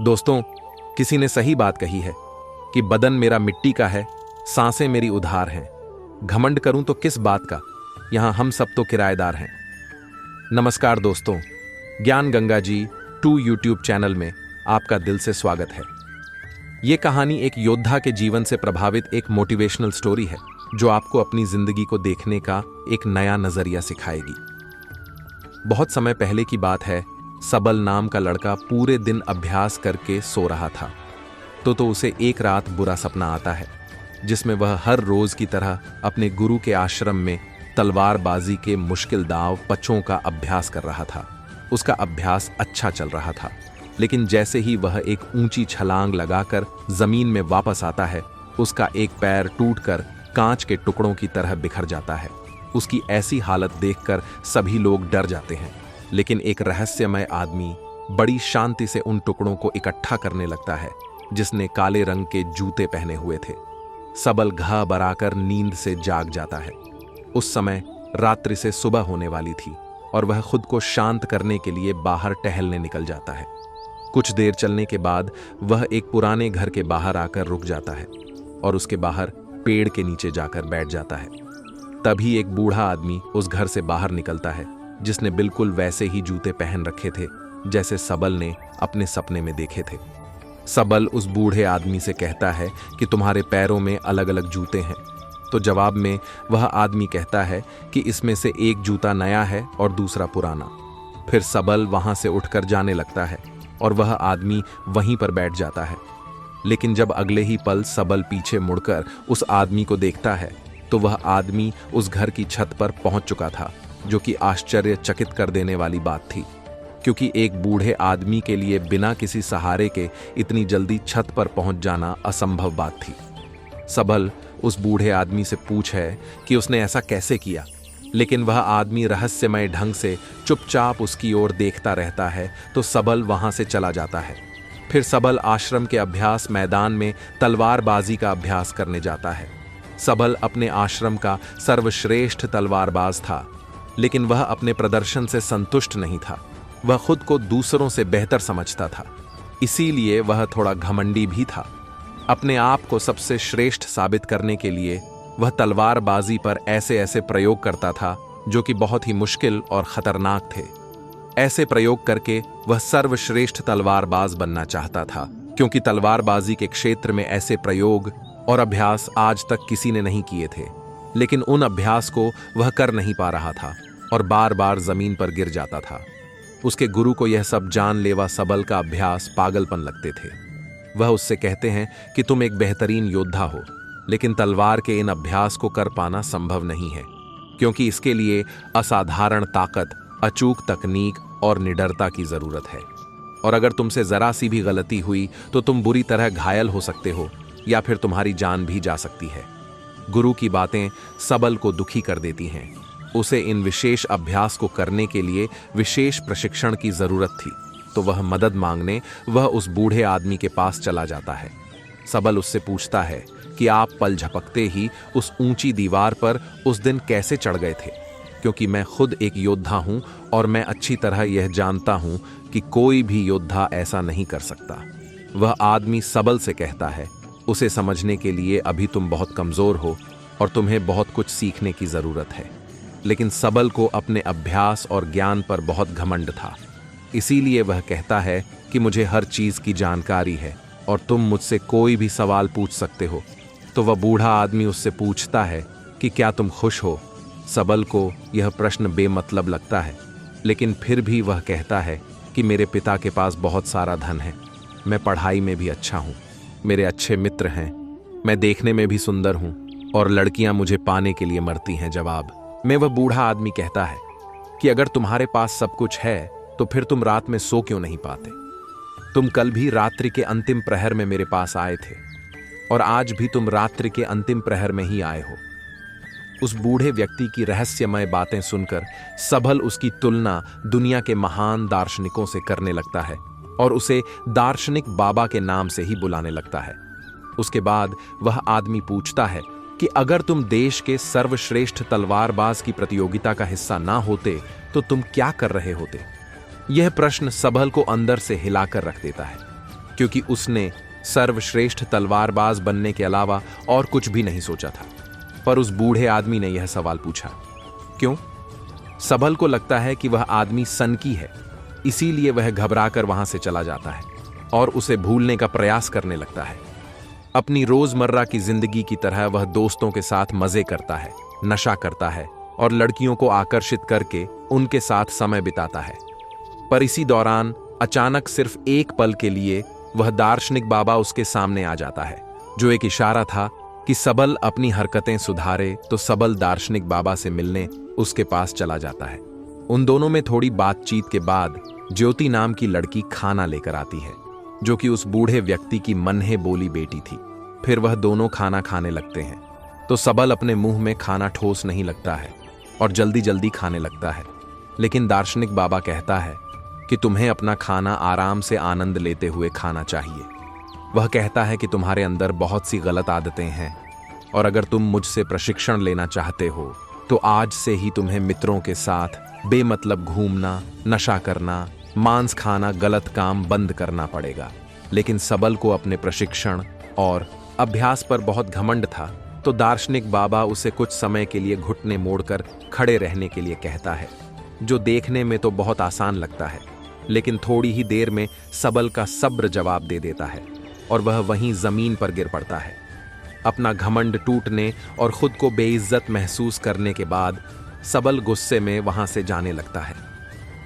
दोस्तों, किसी ने सही बात कही है कि बदन मेरा मिट्टी का है, सांसें मेरी उधार हैं। घमंड करूं तो किस बात का, यहां हम सब तो किराएदार हैं। नमस्कार दोस्तों, ज्ञान गंगा जी 2 यूट्यूब चैनल में आपका दिल से स्वागत है। ये कहानी एक योद्धा के जीवन से प्रभावित एक मोटिवेशनल स्टोरी है जो आपको अपनी जिंदगी को देखने का एक नया नजरिया सिखाएगी। बहुत समय पहले की बात है। सबल नाम का लड़का पूरे दिन अभ्यास करके सो रहा था तो उसे एक रात बुरा सपना आता है जिसमें वह हर रोज की तरह अपने गुरु के आश्रम में तलवारबाजी के मुश्किल दांव पच्चों का अभ्यास कर रहा था। उसका अभ्यास अच्छा चल रहा था, लेकिन जैसे ही वह एक ऊंची छलांग लगाकर जमीन में वापस आता है, उसका एक पैर टूटकर कांच के टुकड़ों की तरह बिखर जाता है। उसकी ऐसी हालत देखकर सभी लोग डर जाते हैं, लेकिन एक रहस्यमय आदमी बड़ी शांति से उन टुकड़ों को इकट्ठा करने लगता है जिसने काले रंग के जूते पहने हुए थे। सबल घबराकर नींद से जाग जाता है। उस समय रात्रि से सुबह होने वाली थी और वह खुद को शांत करने के लिए बाहर टहलने निकल जाता है। कुछ देर चलने के बाद वह एक पुराने घर के बाहर आकर रुक जाता है और उसके बाहर पेड़ के नीचे जाकर बैठ जाता है। तभी एक बूढ़ा आदमी उस घर से बाहर निकलता है जिसने बिल्कुल वैसे ही जूते पहन रखे थे जैसे सबल ने अपने सपने में देखे थे। सबल उस बूढ़े आदमी से कहता है कि तुम्हारे पैरों में अलग अलग जूते हैं। तो जवाब में वह आदमी कहता है कि इसमें से एक जूता नया है और दूसरा पुराना। फिर सबल वहां से उठकर जाने लगता है और वह आदमी वहीं पर बैठ जाता है। लेकिन जब अगले ही पल सबल पीछे मुड़कर उस आदमी को देखता है तो वह आदमी उस घर की छत पर पहुंच चुका था, जो कि आश्चर्यचकित कर देने वाली बात थी, क्योंकि एक बूढ़े आदमी के लिए बिना किसी सहारे के इतनी जल्दी छत पर पहुंच जाना असंभव बात थी। सबल उस बूढ़े आदमी से पूछे कि उसने ऐसा कैसे किया, लेकिन वह आदमी रहस्यमय ढंग से चुपचाप उसकी ओर देखता रहता है। तो सबल वहां से चला जाता है। फिर सबल आश्रम के अभ्यास मैदान में तलवारबाजी का अभ्यास करने जाता है। सबल अपने आश्रम का सर्वश्रेष्ठ तलवारबाज था, लेकिन वह अपने प्रदर्शन से संतुष्ट नहीं था। वह खुद को दूसरों से बेहतर समझता था, इसीलिए वह थोड़ा घमंडी भी था। अपने आप को सबसे श्रेष्ठ साबित करने के लिए वह तलवारबाजी पर ऐसे ऐसे प्रयोग करता था जो कि बहुत ही मुश्किल और खतरनाक थे। ऐसे प्रयोग करके वह सर्वश्रेष्ठ तलवारबाज बनना चाहता था, क्योंकि तलवारबाजी के क्षेत्र में ऐसे प्रयोग और अभ्यास आज तक किसी ने नहीं किए थे। लेकिन उन अभ्यास को वह कर नहीं पा रहा था और बार बार जमीन पर गिर जाता था। उसके गुरु को यह सब जानलेवा सबल का अभ्यास पागलपन लगते थे। वह उससे कहते हैं कि तुम एक बेहतरीन योद्धा हो, लेकिन तलवार के इन अभ्यास को कर पाना संभव नहीं है, क्योंकि इसके लिए असाधारण ताकत, अचूक तकनीक और निडरता की जरूरत है। और अगर तुमसे जरा सी भी गलती हुई तो तुम बुरी तरह घायल हो सकते हो या फिर तुम्हारी जान भी जा सकती है। गुरु की बातें सबल को दुखी कर देती हैं। उसे इन विशेष अभ्यास को करने के लिए विशेष प्रशिक्षण की जरूरत थी, तो वह मदद मांगने वह उस बूढ़े आदमी के पास चला जाता है। सबल उससे पूछता है कि आप पल झपकते ही उस ऊंची दीवार पर उस दिन कैसे चढ़ गए थे, क्योंकि मैं खुद एक योद्धा हूं और मैं अच्छी तरह यह जानता हूं कि कोई भी योद्धा ऐसा नहीं कर सकता। वह आदमी सबल से कहता है, उसे समझने के लिए अभी तुम बहुत कमजोर हो और तुम्हें बहुत कुछ सीखने की जरूरत है। लेकिन सबल को अपने अभ्यास और ज्ञान पर बहुत घमंड था, इसीलिए वह कहता है कि मुझे हर चीज की जानकारी है और तुम मुझसे कोई भी सवाल पूछ सकते हो। तो वह बूढ़ा आदमी उससे पूछता है कि क्या तुम खुश हो। सबल को यह प्रश्न बेमतलब लगता है, लेकिन फिर भी वह कहता है कि मेरे पिता के पास बहुत सारा धन है, मैं पढ़ाई में भी अच्छा हूँ, मेरे अच्छे मित्र हैं, मैं देखने में भी सुंदर हूं और लड़कियां मुझे पाने के लिए मरती हैं। जवाब में वह बूढ़ा आदमी कहता है कि अगर तुम्हारे पास सब कुछ है तो फिर तुम रात में सो क्यों नहीं पाते। तुम कल भी रात्रि के अंतिम प्रहर में मेरे पास आए थे और आज भी तुम रात्रि के अंतिम प्रहर में ही आए हो। उस बूढ़े व्यक्ति की रहस्यमय बातें सुनकर सबल उसकी तुलना दुनिया के महान दार्शनिकों से करने लगता है और उसे दार्शनिक बाबा के नाम से ही बुलाने लगता है। उसके बाद वह आदमी पूछता है कि अगर तुम देश के सर्वश्रेष्ठ तलवारबाज की प्रतियोगिता का हिस्सा ना होते तो तुम क्या कर रहे होते। यह प्रश्न सबल को अंदर से हिलाकर रख देता है। क्योंकि उसने सर्वश्रेष्ठ तलवारबाज बनने के अलावा और कुछ भी नहीं सोचा था। पर उस बूढ़े आदमी ने यह सवाल पूछा, क्यों? सबल को लगता है कि वह आदमी सनकी है, इसीलिए वह घबराकर वहां से चला जाता है और उसे भूलने का प्रयास करने लगता है। अपनी रोजमर्रा की जिंदगी की तरह वह दोस्तों के साथ मजे करता है, नशा करता है और लड़कियों को आकर्षित करके उनके साथ समय बिताता है। पर इसी दौरान अचानक सिर्फ एक पल के लिए वह दार्शनिक बाबा उसके सामने आ जाता है, जो एक इशारा था कि सबल अपनी हरकतें सुधारे। तो सबल दार्शनिक बाबा से मिलने उसके पास चला जाता है। उन दोनों में थोड़ी बातचीत के बाद ज्योति नाम की लड़की खाना लेकर आती है, जो कि उस बूढ़े व्यक्ति की मनहे बोली बेटी थी। फिर वह दोनों खाना खाने लगते हैं। तो सबल अपने मुंह में खाना ठोस नहीं लगता है और जल्दी जल्दी खाने लगता है। लेकिन दार्शनिक बाबा कहता है कि तुम्हें अपना खाना आराम से आनंद लेते हुए खाना चाहिए। वह कहता है कि तुम्हारे अंदर बहुत सी गलत आदतें हैं और अगर तुम मुझसे प्रशिक्षण लेना चाहते हो तो आज से ही तुम्हें मित्रों के साथ बेमतलब घूमना, नशा करना, मांस खाना, गलत काम बंद करना पड़ेगा। लेकिन सबल को अपने प्रशिक्षण और अभ्यास पर बहुत घमंड था, तो दार्शनिक बाबा उसे कुछ समय के लिए घुटने मोड़कर खड़े रहने के लिए कहता है, जो देखने में तो बहुत आसान लगता है। लेकिन थोड़ी ही देर में सबल का सब्र जवाब दे देता है और वह वहीं जमीन पर गिर पड़ता है। अपना घमंड टूटने और खुद को बेइज्जत महसूस करने के बाद सबल गुस्से में वहां से जाने लगता है।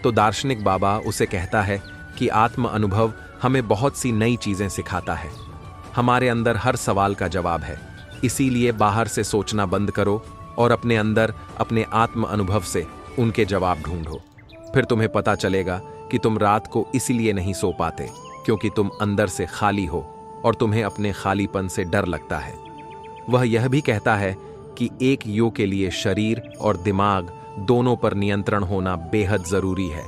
तो दार्शनिक बाबा उसे कहता है कि आत्म अनुभव हमें बहुत सी नई चीजें सिखाता है। हमारे अंदर हर सवाल का जवाब है, इसीलिए बाहर से सोचना बंद करो और अपने अंदर अपने आत्म अनुभव से उनके जवाब ढूंढो। फिर तुम्हें पता चलेगा कि तुम रात को इसलिए नहीं सो पाते क्योंकि तुम अंदर से खाली हो और तुम्हें अपने खालीपन से डर लगता है। वह यह भी कहता है कि एक योग के लिए शरीर और दिमाग दोनों पर नियंत्रण होना बेहद जरूरी है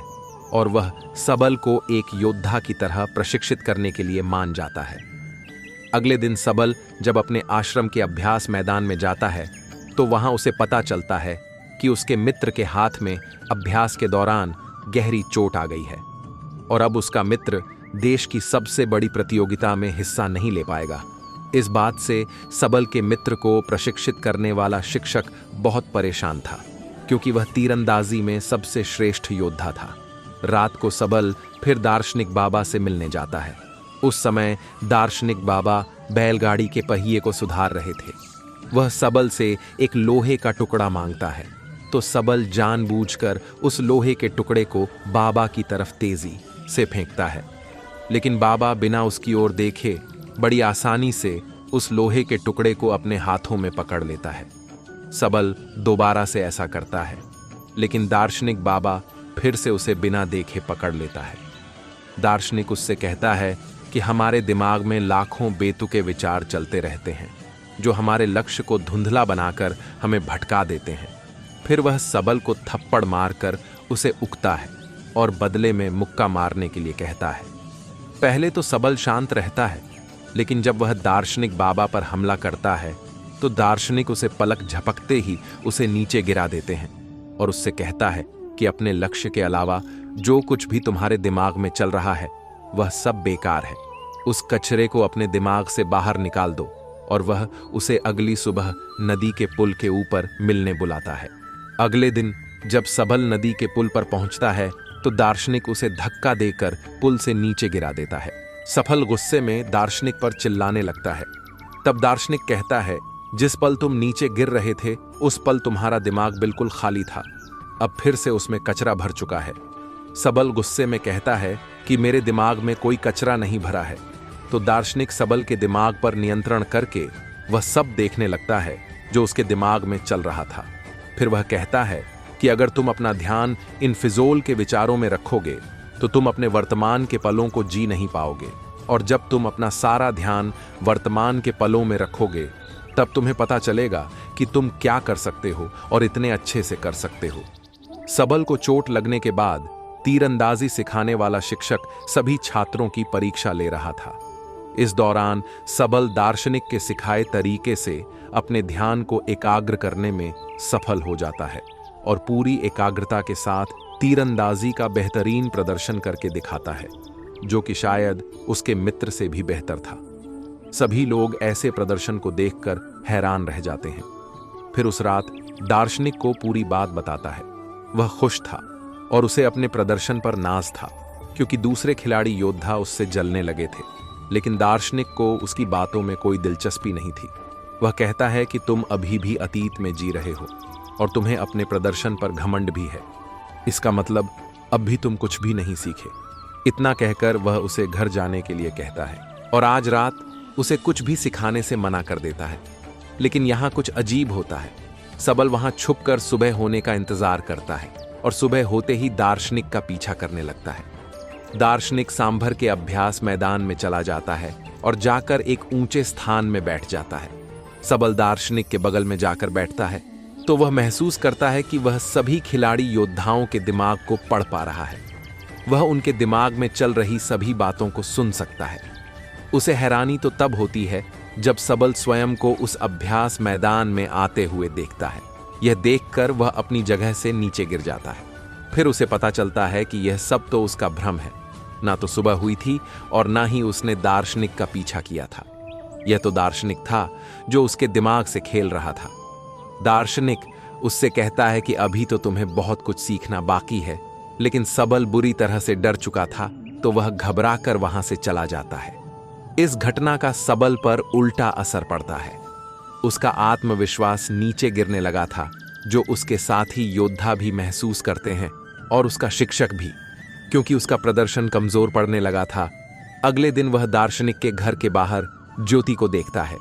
और वह सबल को एक योद्धा की तरह प्रशिक्षित करने के लिए मान जाता है। अगले दिन सबल जब अपने आश्रम के अभ्यास मैदान में जाता है तो वहां उसे पता चलता है कि उसके मित्र के हाथ में अभ्यास के दौरान गहरी चोट आ गई है और अब उसका मित्र देश की सबसे बड़ी प्रतियोगिता में हिस्सा नहीं ले पाएगा। इस बात से सबल के मित्र को प्रशिक्षित करने वाला शिक्षक बहुत परेशान था, क्योंकि वह तीरंदाजी में सबसे श्रेष्ठ योद्धा था। रात को सबल फिर दार्शनिक बाबा से मिलने जाता है। उस समय दार्शनिक बाबा बैलगाड़ी के पहिए को सुधार रहे थे। वह सबल से एक लोहे का टुकड़ा मांगता है, तो सबल जानबूझकर उस लोहे के टुकड़े को बाबा की तरफ तेजी से फेंकता है। लेकिन बाबा बिना उसकी ओर देखे बड़ी आसानी से उस लोहे के टुकड़े को अपने हाथों में पकड़ लेता है। सबल दोबारा से ऐसा करता है, लेकिन दार्शनिक बाबा फिर से उसे बिना देखे पकड़ लेता है। दार्शनिक उससे कहता है कि हमारे दिमाग में लाखों बेतुके विचार चलते रहते हैं, जो हमारे लक्ष्य को धुंधला बनाकर हमें भटका देते हैं। फिर वह सबल को थप्पड़ मारकर उसे उकता है और बदले में मुक्का मारने के लिए कहता है। पहले तो सबल शांत रहता है, लेकिन जब वह दार्शनिक बाबा पर हमला करता है तो दार्शनिक उसे पलक झपकते ही उसे नीचे गिरा देते हैं और उससे कहता है कि अपने लक्ष्य के अलावा जो कुछ भी तुम्हारे दिमाग में चल रहा है वह सब बेकार है। उस कचरे को अपने दिमाग से बाहर निकाल दो। और वह उसे अगली सुबह नदी के पुल के ऊपर मिलने बुलाता है। अगले दिन जब सबल नदी के पुल पर पहुंचता है तो दार्शनिक उसे धक्का देकर पुल से नीचे गिरा देता है। सफल गुस्से में दार्शनिक पर चिल्लाने लगता है। तब दार्शनिक कहता है, जिस पल तुम नीचे गिर रहे थे उस पल तुम्हारा दिमाग बिल्कुल खाली था, अब फिर से उसमें कचरा भर चुका है। सबल गुस्से में कहता है कि मेरे दिमाग में कोई कचरा नहीं भरा है। तो दार्शनिक सबल के दिमाग पर नियंत्रण करके वह सब देखने लगता है जो उसके दिमाग में चल रहा था। फिर वह कहता है कि अगर तुम अपना ध्यान इन फिजूल के विचारों में रखोगे तो तुम अपने वर्तमान के पलों को जी नहीं पाओगे, और जब तुम अपना सारा ध्यान वर्तमान के पलों में रखोगे तब तुम्हें पता चलेगा कि तुम क्या कर सकते हो और इतने अच्छे से कर सकते हो। सबल को चोट लगने के बाद तीरंदाजी सिखाने वाला शिक्षक सभी छात्रों की परीक्षा ले रहा था। इस दौरान सबल दार्शनिक के सिखाए तरीके से अपने ध्यान को एकाग्र करने में सफल हो जाता है और पूरी एकाग्रता के साथ तीरंदाजी का बेहतरीन प्रदर्शन करके दिखाता है। जो कि शायद उसके मित्र से भी बेहतर था। सभी लोग ऐसे प्रदर्शन को देखकर हैरान रह जाते हैं। फिर उस रात दार्शनिक को पूरी बात बताता है। वह खुश था और उसे अपने प्रदर्शन पर नाज था, क्योंकि दूसरे खिलाड़ी योद्धा उससे जलने लगे थे। लेकिन दार्शनिक को उसकी बातों में कोई दिलचस्पी नहीं थी। वह कहता है कि तुम अभी भी अतीत में जी रहे हो और तुम्हें अपने प्रदर्शन पर घमंड भी है। इसका मतलब अब भी तुम कुछ भी नहीं सीखे। इतना कहकर वह उसे घर जाने के लिए कहता है और आज रात उसे कुछ भी सिखाने से मना कर देता है। लेकिन यहाँ कुछ अजीब होता है। सबल वहां छुपकर सुबह होने का इंतजार करता है और सुबह होते ही दार्शनिक का पीछा करने लगता है। दार्शनिक सांभर के अभ्यास मैदान में चला जाता है और जाकर एक ऊंचे स्थान में बैठ जाता है। सबल दार्शनिक के बगल में जाकर बैठता है तो वह महसूस करता है कि वह सभी खिलाड़ी योद्धाओं के दिमाग को पढ़ पा रहा है। वह उनके दिमाग में चल रही सभी बातों को सुन सकता है। उसे हैरानी तो तब होती है जब सबल स्वयं को उस अभ्यास मैदान में आते हुए देखता है। यह देखकर वह अपनी जगह से नीचे गिर जाता है। फिर उसे पता चलता है कि यह सब तो उसका भ्रम है। ना तो सुबह हुई थी और ना ही उसने दार्शनिक का पीछा किया था। यह तो दार्शनिक था जो उसके दिमाग से खेल रहा था। दार्शनिक उससे कहता है कि अभी तो तुम्हें बहुत कुछ सीखना बाकी है। लेकिन सबल बुरी तरह से डर चुका था तो वह घबरा कर वहां से चला जाता है। इस घटना का सबल पर उल्टा असर पड़ता है। उसका आत्मविश्वास नीचे गिरने लगा था, जो उसके साथी योद्धा भी महसूस करते हैं और उसका शिक्षक भी, क्योंकि उसका प्रदर्शन कमजोर पड़ने लगा था। अगले दिन वह दार्शनिक के घर के बाहर ज्योति को देखता है,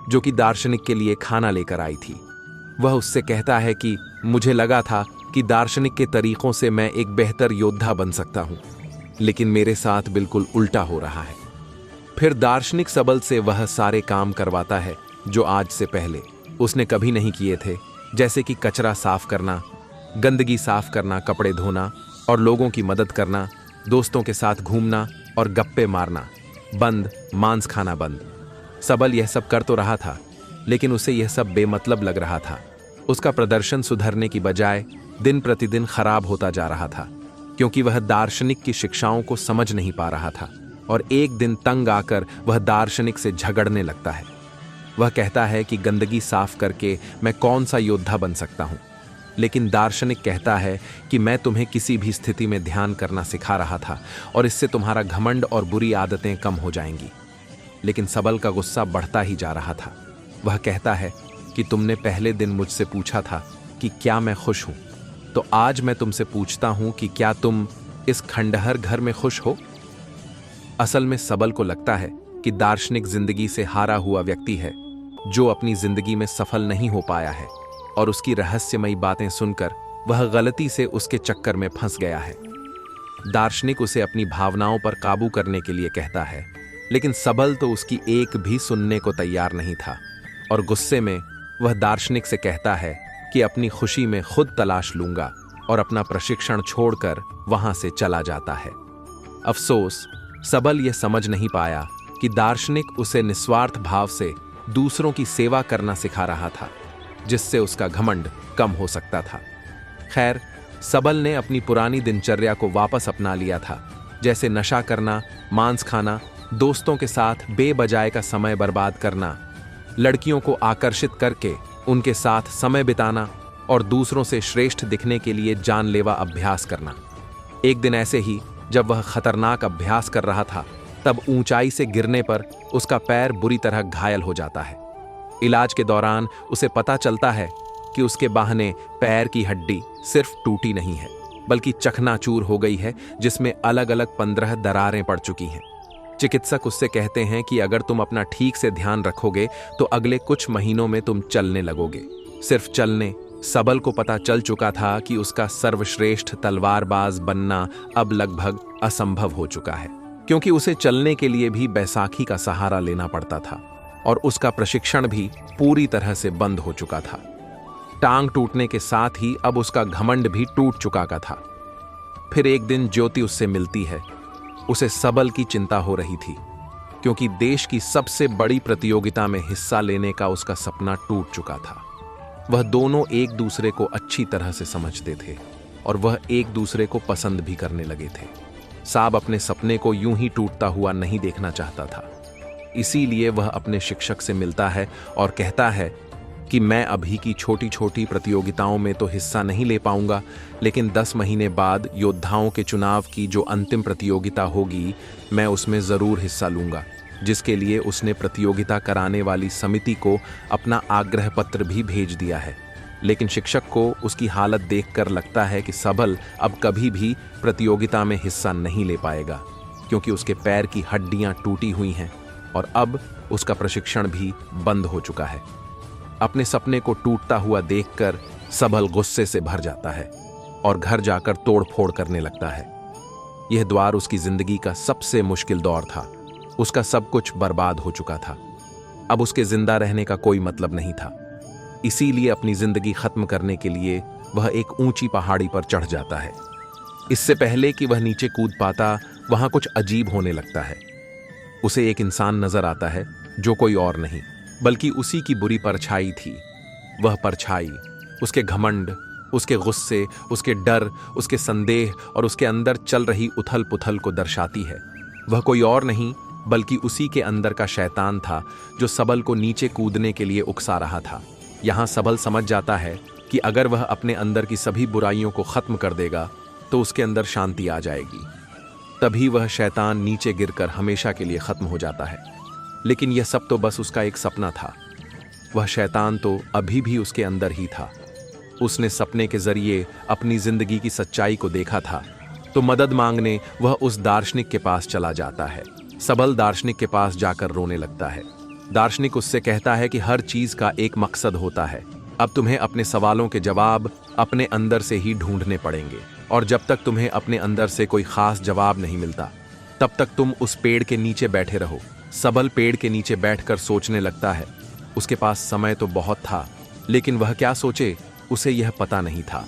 जो कि दार्शनिक के लिए खाना लेकर आई थी। वह उससे कहता है कि मुझे लगा था कि दार्शनिक के तरीकों से मैं एक बेहतर योद्धा बन सकता हूं, लेकिन मेरे साथ बिल्कुल उल्टा हो रहा है। फिर दार्शनिक सबल से वह सारे काम करवाता है जो आज से पहले उसने कभी नहीं किए थे, जैसे कि कचरा साफ करना, गंदगी साफ करना, कपड़े धोना और लोगों की मदद करना, दोस्तों के साथ घूमना और गप्पे मारना बंद, मांस खाना बंद। सबल यह सब कर तो रहा था, लेकिन उसे यह सब बेमतलब लग रहा था। उसका प्रदर्शन सुधरने की बजाय दिन प्रतिदिन खराब होता जा रहा था, क्योंकि वह दार्शनिक की शिक्षाओं को समझ नहीं पा रहा था। और एक दिन तंग आकर वह दार्शनिक से झगड़ने लगता है। वह कहता है कि गंदगी साफ करके मैं कौन सा योद्धा बन सकता हूं। लेकिन दार्शनिक कहता है कि मैं तुम्हें किसी भी स्थिति में ध्यान करना सिखा रहा था और इससे तुम्हारा घमंड और बुरी आदतें कम हो जाएंगी। लेकिन सबल का गुस्सा बढ़ता ही जा रहा था। वह कहता है कि तुमने पहले दिन मुझसे पूछा था कि क्या मैं खुश हूं, तो आज मैं तुमसे पूछता हूं कि क्या तुम इस खंडहर घर में खुश हो? असल में सबल को लगता है कि दार्शनिक जिंदगी से हारा हुआ व्यक्ति है, जो अपनी जिंदगी में सफल नहीं हो पाया है, और उसकी रहस्यमयी बातें सुनकर वह गलती से उसके चक्कर में फंस गया है। दार्शनिक उसे अपनी भावनाओं पर काबू करने के लिए कहता है, लेकिन सबल तो उसकी एक भी सुनने को तैयार नहीं था और गुस्से में वह दार्शनिक से कहता है कि अपनी खुशी में खुद तलाश लूंगा और अपना प्रशिक्षण छोड़कर वहां से चला जाता है। अफसोस, सबल यह समझ नहीं पाया कि दार्शनिक उसे निस्वार्थ भाव से दूसरों की सेवा करना सिखा रहा था, जिससे उसका घमंड कम हो सकता था। खैर, सबल ने अपनी पुरानी दिनचर्या को वापस अपना लिया था, जैसे नशा करना, मांस खाना, दोस्तों के साथ बेबजाय का समय बर्बाद करना, लड़कियों को आकर्षित करके उनके साथ समय बिताना और दूसरों से श्रेष्ठ दिखने के लिए जानलेवा अभ्यास करना। एक दिन ऐसे ही जब वह खतरनाक अभ्यास कर रहा था, तब ऊंचाई से गिरने पर उसका पैर बुरी तरह घायल हो जाता है। इलाज के दौरान उसे पता चलता है कि उसके बाहने पैर की हड्डी सिर्फ टूटी नहीं है, बल्कि चकनाचूर हो गई है, जिसमें अलग अलग 15 दरारें पड़ चुकी हैं। चिकित्सक उससे कहते हैं कि अगर तुम अपना ठीक से ध्यान रखोगे तो अगले कुछ महीनों में तुम चलने लगोगे। सिर्फ चलने। सबल को पता चल चुका था कि उसका सर्वश्रेष्ठ तलवारबाज बनना अब लगभग असंभव हो चुका है, क्योंकि उसे चलने के लिए भी बैसाखी का सहारा लेना पड़ता था और उसका प्रशिक्षण भी पूरी तरह से बंद हो चुका था। टांग टूटने के साथ ही अब उसका घमंड भी टूट चुका का था। फिर एक दिन ज्योति उससे मिलती है। उसे सबल की चिंता हो रही थी, क्योंकि देश की सबसे बड़ी प्रतियोगिता में हिस्सा लेने का उसका सपना टूट चुका था। वह दोनों एक दूसरे को अच्छी तरह से समझते थे और वह एक दूसरे को पसंद भी करने लगे थे। साब अपने सपने को यूं ही टूटता हुआ नहीं देखना चाहता था। इसीलिए वह अपने शिक्षक से मिलता है और कहता है कि मैं अभी की छोटी छोटी प्रतियोगिताओं में तो हिस्सा नहीं ले पाऊंगा, लेकिन 10 महीने बाद योद्धाओं के चुनाव की जो अंतिम प्रतियोगिता होगी, मैं उसमें ज़रूर हिस्सा लूंगा, जिसके लिए उसने प्रतियोगिता कराने वाली समिति को अपना आग्रह पत्र भी भेज दिया है। लेकिन शिक्षक को उसकी हालत देखकर लगता है कि सबल अब कभी भी प्रतियोगिता में हिस्सा नहीं ले पाएगा, क्योंकि उसके पैर की हड्डियां टूटी हुई हैं और अब उसका प्रशिक्षण भी बंद हो चुका है। अपने सपने को टूटता हुआ देखकर सबल गुस्से से भर जाता है और घर जाकर तोड़फोड़ करने लगता है। यह द्वार उसकी जिंदगी का सबसे मुश्किल दौर था। उसका सब कुछ बर्बाद हो चुका था। अब उसके जिंदा रहने का कोई मतलब नहीं था। इसीलिए अपनी जिंदगी खत्म करने के लिए वह एक ऊंची पहाड़ी पर चढ़ जाता है। इससे पहले कि वह नीचे कूद पाता, वहां कुछ अजीब होने लगता है। उसे एक इंसान नजर आता है जो कोई और नहीं बल्कि उसी की बुरी परछाई थी। वह परछाई उसके घमंड, उसके गुस्से, उसके डर, उसके संदेह और उसके अंदर चल रही उथल पुथल को दर्शाती है। वह कोई और नहीं बल्कि उसी के अंदर का शैतान था जो सबल को नीचे कूदने के लिए उकसा रहा था। यहाँ सबल समझ जाता है कि अगर वह अपने अंदर की सभी बुराइयों को खत्म कर देगा तो उसके अंदर शांति आ जाएगी। तभी वह शैतान नीचे गिरकर हमेशा के लिए खत्म हो जाता है। लेकिन यह सब तो बस उसका एक सपना था। वह शैतान तो अभी भी उसके अंदर ही था। उसने सपने के जरिए अपनी जिंदगी की सच्चाई को देखा था, तो मदद मांगने वह उस दार्शनिक के पास चला जाता है। सबल दार्शनिक के पास जाकर रोने लगता है। दार्शनिक उससे कहता है कि हर चीज का एक मकसद होता है। अब तुम्हें अपने सवालों के जवाब अपने अंदर से ही ढूंढने पड़ेंगे, और जब तक तुम्हें अपने अंदर से कोई खास जवाब नहीं मिलता, तब तक तुम उस पेड़ के नीचे बैठे रहो। सबल पेड़ के नीचे बैठकर सोचने लगता है। उसके पास समय तो बहुत था, लेकिन वह क्या सोचे उसे यह पता नहीं था।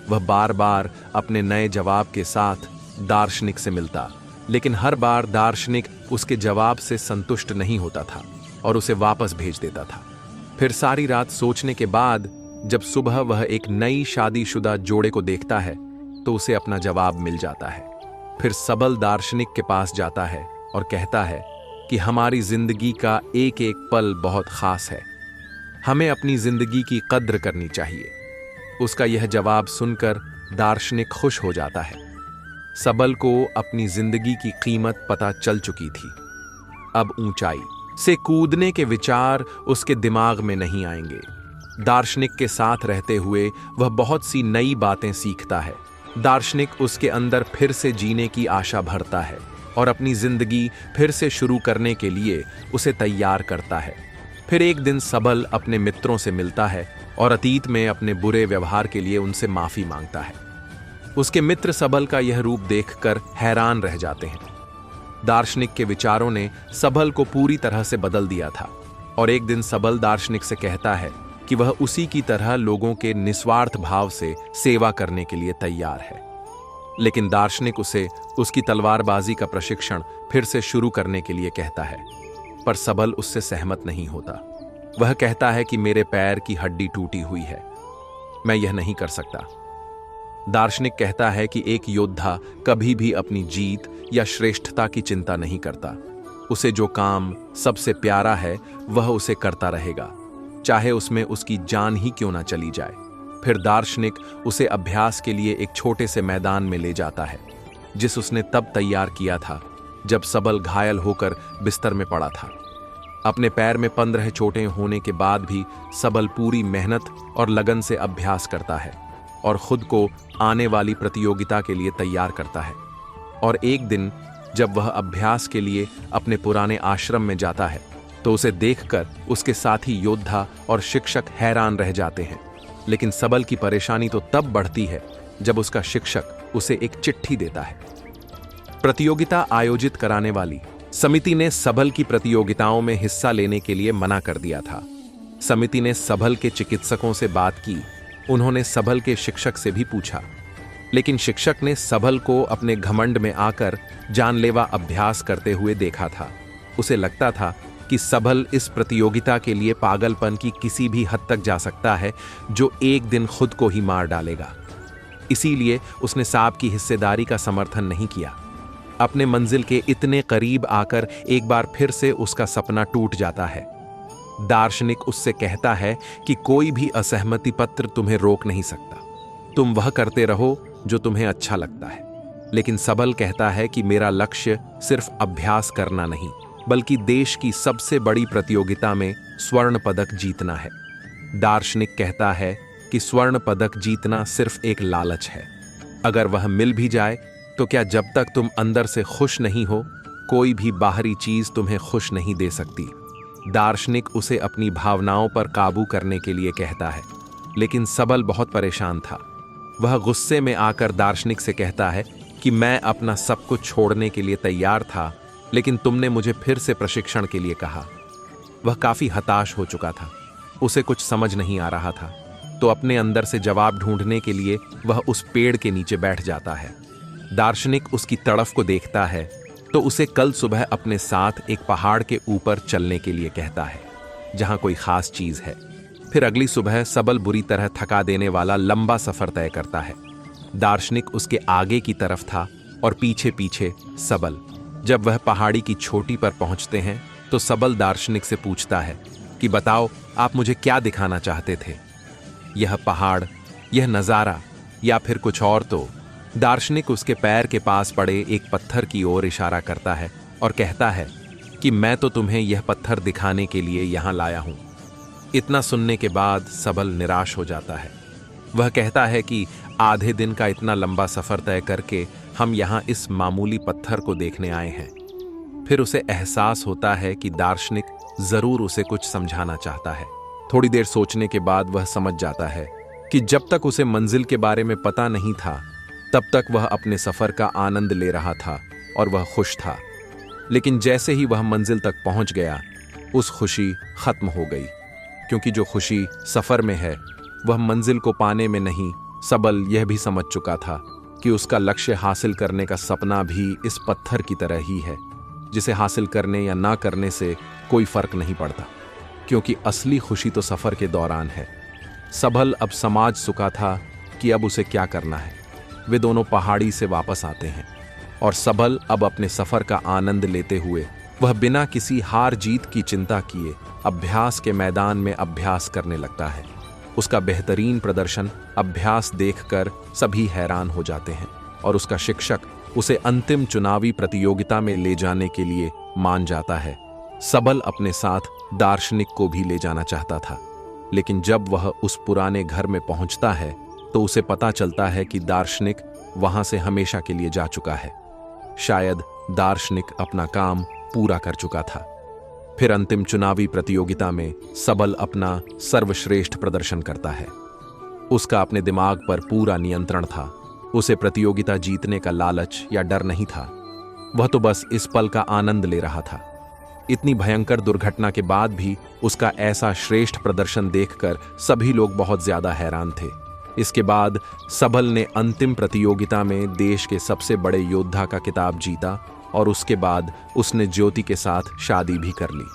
वह बार बार अपने नए जवाब के साथ दार्शनिक से मिलता, लेकिन हर बार दार्शनिक उसके जवाब से संतुष्ट नहीं होता था और उसे वापस भेज देता था। फिर सारी रात सोचने के बाद जब सुबह वह एक नई शादीशुदा जोड़े को देखता है तो उसे अपना जवाब मिल जाता है। फिर सबल दार्शनिक के पास जाता है और कहता है कि हमारी जिंदगी का एक एक पल बहुत खास है, हमें अपनी जिंदगी की कद्र करनी चाहिए। उसका यह जवाब सुनकर दार्शनिक खुश हो जाता है। सबल को अपनी जिंदगी की कीमत पता चल चुकी थी। अब ऊंचाई से कूदने के विचार उसके दिमाग में नहीं आएंगे। दार्शनिक के साथ रहते हुए वह बहुत सी नई बातें सीखता है। दार्शनिक उसके अंदर फिर से जीने की आशा भरता है और अपनी जिंदगी फिर से शुरू करने के लिए उसे तैयार करता है। फिर एक दिन सबल अपने मित्रों से मिलता है और अतीत में अपने बुरे व्यवहार के लिए उनसे माफी मांगता है। उसके मित्र सबल का यह रूप देखकर हैरान रह जाते हैं। दार्शनिक के विचारों ने सबल को पूरी तरह से बदल दिया था, और एक दिन सबल दार्शनिक से कहता है कि वह उसी की तरह लोगों के निस्वार्थ भाव से सेवा करने के लिए तैयार है। लेकिन दार्शनिक उसे उसकी तलवारबाजी का प्रशिक्षण फिर से शुरू करने के लिए कहता है, पर सबल उससे सहमत नहीं होता। वह कहता है कि मेरे पैर की हड्डी टूटी हुई है, मैं यह नहीं कर सकता। दार्शनिक कहता है कि एक योद्धा कभी भी अपनी जीत या श्रेष्ठता की चिंता नहीं करता। उसे जो काम सबसे प्यारा है वह उसे करता रहेगा, चाहे उसमें उसकी जान ही क्यों ना चली जाए। फिर दार्शनिक उसे अभ्यास के लिए एक छोटे से मैदान में ले जाता है, जिस उसने तब तैयार किया था जब सबल घायल होकर बिस्तर में पड़ा था। अपने पैर में 15 चोटें होने के बाद भी सबल पूरी मेहनत और लगन से अभ्यास करता है और खुद को आने वाली प्रतियोगिता के लिए तैयार करता है। और एक दिन जब वह अभ्यास के लिए अपने पुराने आश्रम में जाता है तो उसे देखकर उसके साथी योद्धा और शिक्षक हैरान रह जाते हैं। लेकिन सबल की परेशानी तो तब बढ़ती है जब उसका शिक्षक उसे एक चिट्ठी देता है। प्रतियोगिता आयोजित कराने वाली समिति ने सबल की प्रतियोगिताओं में हिस्सा लेने के लिए मना कर दिया था। समिति ने सबल के चिकित्सकों से बात की। उन्होंने सबल के शिक्षक से भी पूछा, लेकिन शिक्षक ने सबल को अपने घमंड में आकर जानलेवा अभ्यास करते हुए देखा था। उसे लगता था कि सबल इस प्रतियोगिता के लिए पागलपन की किसी भी हद तक जा सकता है जो एक दिन खुद को ही मार डालेगा। इसीलिए उसने साहब की हिस्सेदारी का समर्थन नहीं किया। अपने मंजिल के इतने करीब आकर एक बार फिर से उसका सपना टूट जाता है। दार्शनिक उससे कहता है कि कोई भी असहमति पत्र तुम्हें रोक नहीं सकता, तुम वह करते रहो जो तुम्हें अच्छा लगता है। लेकिन सबल कहता है कि मेरा लक्ष्य सिर्फ अभ्यास करना नहीं, बल्कि देश की सबसे बड़ी प्रतियोगिता में स्वर्ण पदक जीतना है। दार्शनिक कहता है कि स्वर्ण पदक जीतना सिर्फ एक लालच है। अगर वह मिल भी जाए तो क्या, जब तक तुम अंदर से खुश नहीं हो, कोई भी बाहरी चीज तुम्हें खुश नहीं दे सकती। दार्शनिक उसे अपनी भावनाओं पर काबू करने के लिए कहता है, लेकिन सबल बहुत परेशान था। वह गुस्से में आकर दार्शनिक से कहता है कि मैं अपना सब कुछ छोड़ने के लिए तैयार था, लेकिन तुमने मुझे फिर से प्रशिक्षण के लिए कहा। वह काफी हताश हो चुका था, उसे कुछ समझ नहीं आ रहा था, तो अपने अंदर से जवाब ढूंढने के लिए वह उस पेड़ के नीचे बैठ जाता है। दार्शनिक उसकी तड़फ को देखता है तो उसे कल सुबह अपने साथ एक पहाड़ के ऊपर चलने के लिए कहता है, जहां कोई खास चीज है। फिर अगली सुबह सबल बुरी तरह थका देने वाला लंबा सफर तय करता है। दार्शनिक उसके आगे की तरफ था और पीछे पीछे सबल। जब वह पहाड़ी की चोटी पर पहुंचते हैं तो सबल दार्शनिक से पूछता है कि बताओ, आप मुझे क्या दिखाना चाहते थे? यह पहाड़, यह नजारा, या फिर कुछ और? तो दार्शनिक उसके पैर के पास पड़े एक पत्थर की ओर इशारा करता है और कहता है कि मैं तो तुम्हें यह पत्थर दिखाने के लिए यहां लाया हूं। इतना सुनने के बाद सबल निराश हो जाता है। वह कहता है कि आधे दिन का इतना लंबा सफर तय करके हम यहां इस मामूली पत्थर को देखने आए हैं। फिर उसे एहसास होता है कि दार्शनिक जरूर उसे कुछ समझाना चाहता है। थोड़ी देर सोचने के बाद वह समझ जाता है कि जब तक उसे मंजिल के बारे में पता नहीं था, तब तक वह अपने सफर का आनंद ले रहा था और वह खुश था। लेकिन जैसे ही वह मंजिल तक पहुंच गया, उस खुशी खत्म हो गई, क्योंकि जो खुशी सफर में है वह मंजिल को पाने में नहीं। सबल यह भी समझ चुका था कि उसका लक्ष्य हासिल करने का सपना भी इस पत्थर की तरह ही है, जिसे हासिल करने या ना करने से कोई फर्क नहीं पड़ता, क्योंकि असली खुशी तो सफर के दौरान है। सबल अब समझ चुका था कि अब उसे क्या करना है। वे दोनों पहाड़ी से वापस आते हैं और सबल अब अपने सफर का आनंद लेते हुए वह बिना किसी हार जीत की चिंता किए अभ्यास के मैदान में अभ्यास करने लगता है। उसका बेहतरीन प्रदर्शन अभ्यास देखकर सभी हैरान हो जाते हैं और उसका शिक्षक उसे अंतिम चुनावी प्रतियोगिता में ले जाने के लिए मान जाता है। सबल अपने साथ दार्शनिक को भी ले जाना चाहता था, लेकिन जब वह उस पुराने घर में पहुंचता है तो उसे पता चलता है कि दार्शनिक वहां से हमेशा के लिए जा चुका है। शायद दार्शनिक अपना काम पूरा कर चुका था। फिर अंतिम चुनावी प्रतियोगिता में सबल अपना सर्वश्रेष्ठ प्रदर्शन करता है। उसका अपने दिमाग पर पूरा नियंत्रण था। उसे प्रतियोगिता जीतने का लालच या डर नहीं था, वह तो बस इस पल का आनंद ले रहा था। इतनी भयंकर दुर्घटना के बाद भी उसका ऐसा श्रेष्ठ प्रदर्शन देखकर सभी लोग बहुत ज्यादा हैरान थे। इसके बाद सबल ने अंतिम प्रतियोगिता में देश के सबसे बड़े योद्धा का खिताब जीता और उसके बाद उसने ज्योति के साथ शादी भी कर ली।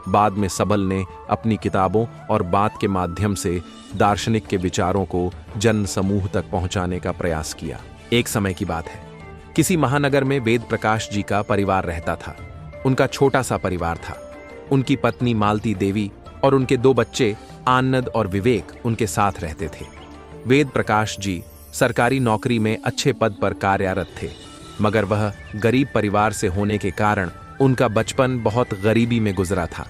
बाद में सबल ने अपनी किताबों और बात के माध्यम से दार्शनिक के विचारों को जन समूह तक पहुंचाने का प्रयास किया। एक समय की बात है, किसी महानगर में वेद प्रकाश जी का परिवार रहता था। उनका छोटा सा परिवार था। उनकी पत्नी मालती देवी और उनके 2 बच्चे आनंद और विवेक उनके साथ रहते थे। वेद प्रकाश जी सरकारी नौकरी में अच्छे पद पर कार्यरत थे, मगर वह गरीब परिवार से होने के कारण उनका बचपन बहुत गरीबी में गुजरा था।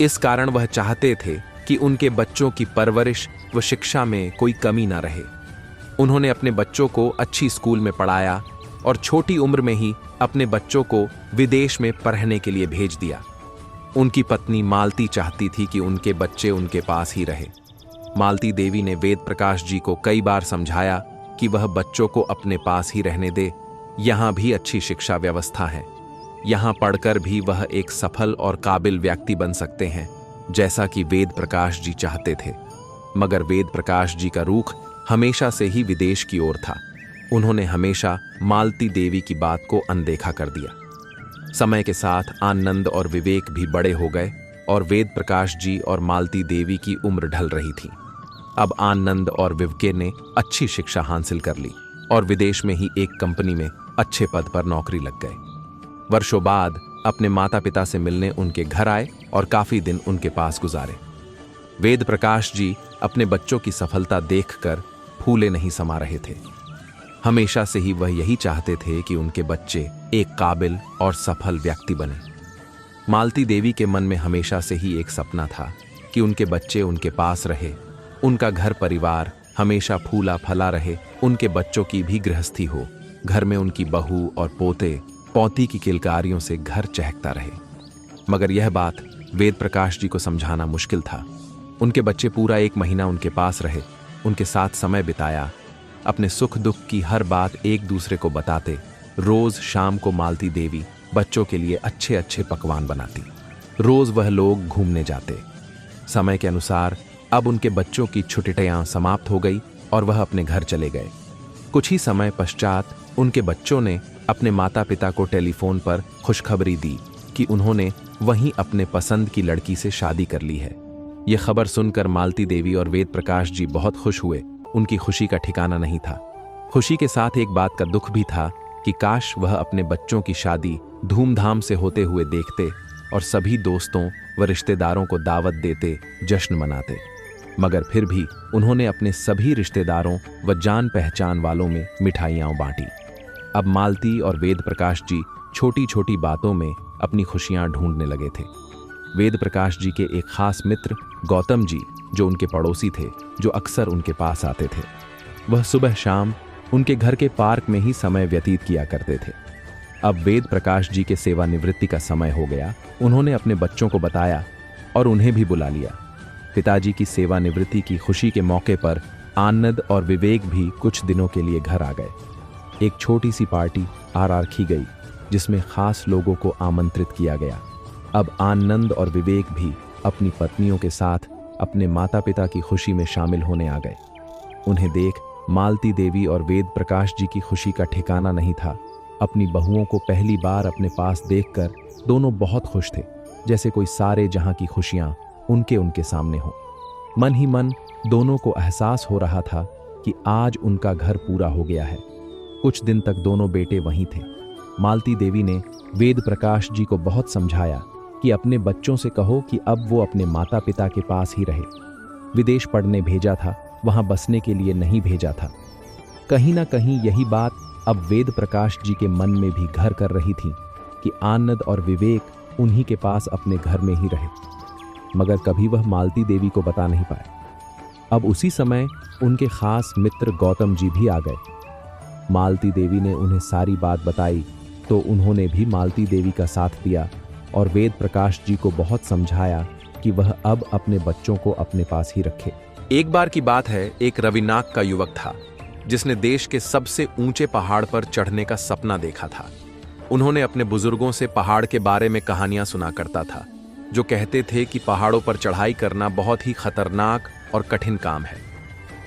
इस कारण वह चाहते थे कि उनके बच्चों की परवरिश व शिक्षा में कोई कमी न रहे। उन्होंने अपने बच्चों को अच्छी स्कूल में पढ़ाया और छोटी उम्र में ही अपने बच्चों को विदेश में पढ़ने के लिए भेज दिया। उनकी पत्नी मालती चाहती थी कि उनके बच्चे उनके पास ही रहे। मालती देवी ने वेद प्रकाश जी को कई बार समझाया कि वह बच्चों को अपने पास ही रहने दे। यहाँ भी अच्छी शिक्षा व्यवस्था है, यहाँ पढ़कर भी वह एक सफल और काबिल व्यक्ति बन सकते हैं, जैसा कि वेद प्रकाश जी चाहते थे। मगर वेद प्रकाश जी का रुख हमेशा से ही विदेश की ओर था। उन्होंने हमेशा मालती देवी की बात को अनदेखा कर दिया। समय के साथ आनंद और विवेक भी बड़े हो गए और वेद प्रकाश जी और मालती देवी की उम्र ढल रही थी। अब आनंद और विवेक ने अच्छी शिक्षा हासिल कर ली और विदेश में ही एक कंपनी में अच्छे पद पर नौकरी लग गए। वर्षों बाद अपने माता पिता से मिलने उनके घर आए और काफी दिन उनके पास गुजारे। वेद प्रकाश जी अपने बच्चों की सफलता देखकर फूले नहीं समा रहे थे। हमेशा से ही वह यही चाहते थे कि उनके बच्चे एक काबिल और सफल व्यक्ति बने। मालती देवी के मन में हमेशा से ही एक सपना था कि उनके बच्चे उनके पास रहे, उनका घर परिवार हमेशा फूला फला रहे, उनके बच्चों की भी गृहस्थी हो, घर में उनकी बहू और पोते पौती की किलकारियों से घर चहकता रहे। मगर यह बात वेद प्रकाश जी को समझाना मुश्किल था। उनके बच्चे पूरा 1 महीना उनके पास रहे, उनके साथ समय बिताया, अपने सुख दुख की हर बात एक दूसरे को बताते। रोज शाम को मालती देवी बच्चों के लिए अच्छे अच्छे पकवान बनाती। रोज वह लोग घूमने जाते। समय के अनुसार अब उनके बच्चों की छुट्टियां समाप्त हो गई और वह अपने घर चले गए। कुछ ही समय पश्चात उनके बच्चों ने अपने माता पिता को टेलीफोन पर खुशखबरी दी कि उन्होंने वहीं अपने पसंद की लड़की से शादी कर ली है। यह खबर सुनकर मालती देवी और वेद प्रकाश जी बहुत खुश हुए। उनकी खुशी का ठिकाना नहीं था। खुशी के साथ एक बात का दुख भी था कि काश वह अपने बच्चों की शादी धूमधाम से होते हुए देखते और सभी दोस्तों व रिश्तेदारों को दावत देते, जश्न मनाते। मगर फिर भी उन्होंने अपने सभी रिश्तेदारों व जान पहचान वालों में मिठाइयाँ बांटी। अब मालती और वेद प्रकाश जी छोटी छोटी बातों में अपनी खुशियाँ ढूंढने लगे थे। वेद प्रकाश जी के एक खास मित्र गौतम जी, जो उनके पड़ोसी थे, जो अक्सर उनके पास आते थे, वह सुबह शाम उनके घर के पार्क में ही समय व्यतीत किया करते थे। अब वेद प्रकाश जी के सेवानिवृत्ति का समय हो गया। उन्होंने अपने बच्चों को बताया और उन्हें भी बुला लिया। पिताजी की सेवानिवृत्ति की खुशी के मौके पर आनंद और विवेक भी कुछ दिनों के लिए घर आ गए। एक छोटी सी पार्टी रखी गई जिसमें खास लोगों को आमंत्रित किया गया। अब आनंद और विवेक भी अपनी पत्नियों के साथ अपने माता पिता की खुशी में शामिल होने आ गए। उन्हें देख मालती देवी और वेद प्रकाश जी की खुशी का ठिकाना नहीं था। अपनी बहुओं को पहली बार अपने पास देखकर दोनों बहुत खुश थे, जैसे कोई सारे जहां की खुशियां उनके सामने हो। मन ही मन दोनों को एहसास हो रहा था कि आज उनका घर पूरा हो गया है। कुछ दिन तक दोनों बेटे वहीं थे। मालती देवी ने वेद प्रकाश जी को बहुत समझाया कि अपने बच्चों से कहो कि अब वो अपने माता पिता के पास ही रहे। विदेश पढ़ने भेजा था, वहां बसने के लिए नहीं भेजा था। कहीं ना कहीं यही बात अब वेद प्रकाश जी के मन में भी घर कर रही थी कि आनंद और विवेक उन्हीं के पास अपने घर में ही रहे। मगर कभी वह मालती देवी को बता नहीं पाए। अब उसी समय उनके खास मित्र गौतम जी भी आ गए। मालती देवी ने उन्हें सारी बात बताई तो उन्होंने भी मालती देवी का साथ दिया और वेद प्रकाश जी को बहुत समझाया कि वह अब अपने बच्चों को अपने पास ही रखे। एक बार की बात है, एक रविनाक का युवक था जिसने देश के सबसे ऊंचे पहाड़ पर चढ़ने का सपना देखा था। उन्होंने अपने बुजुर्गों से पहाड़ के बारे में कहानियां सुना करता था, जो कहते थे कि पहाड़ों पर चढ़ाई करना बहुत ही खतरनाक और कठिन काम है।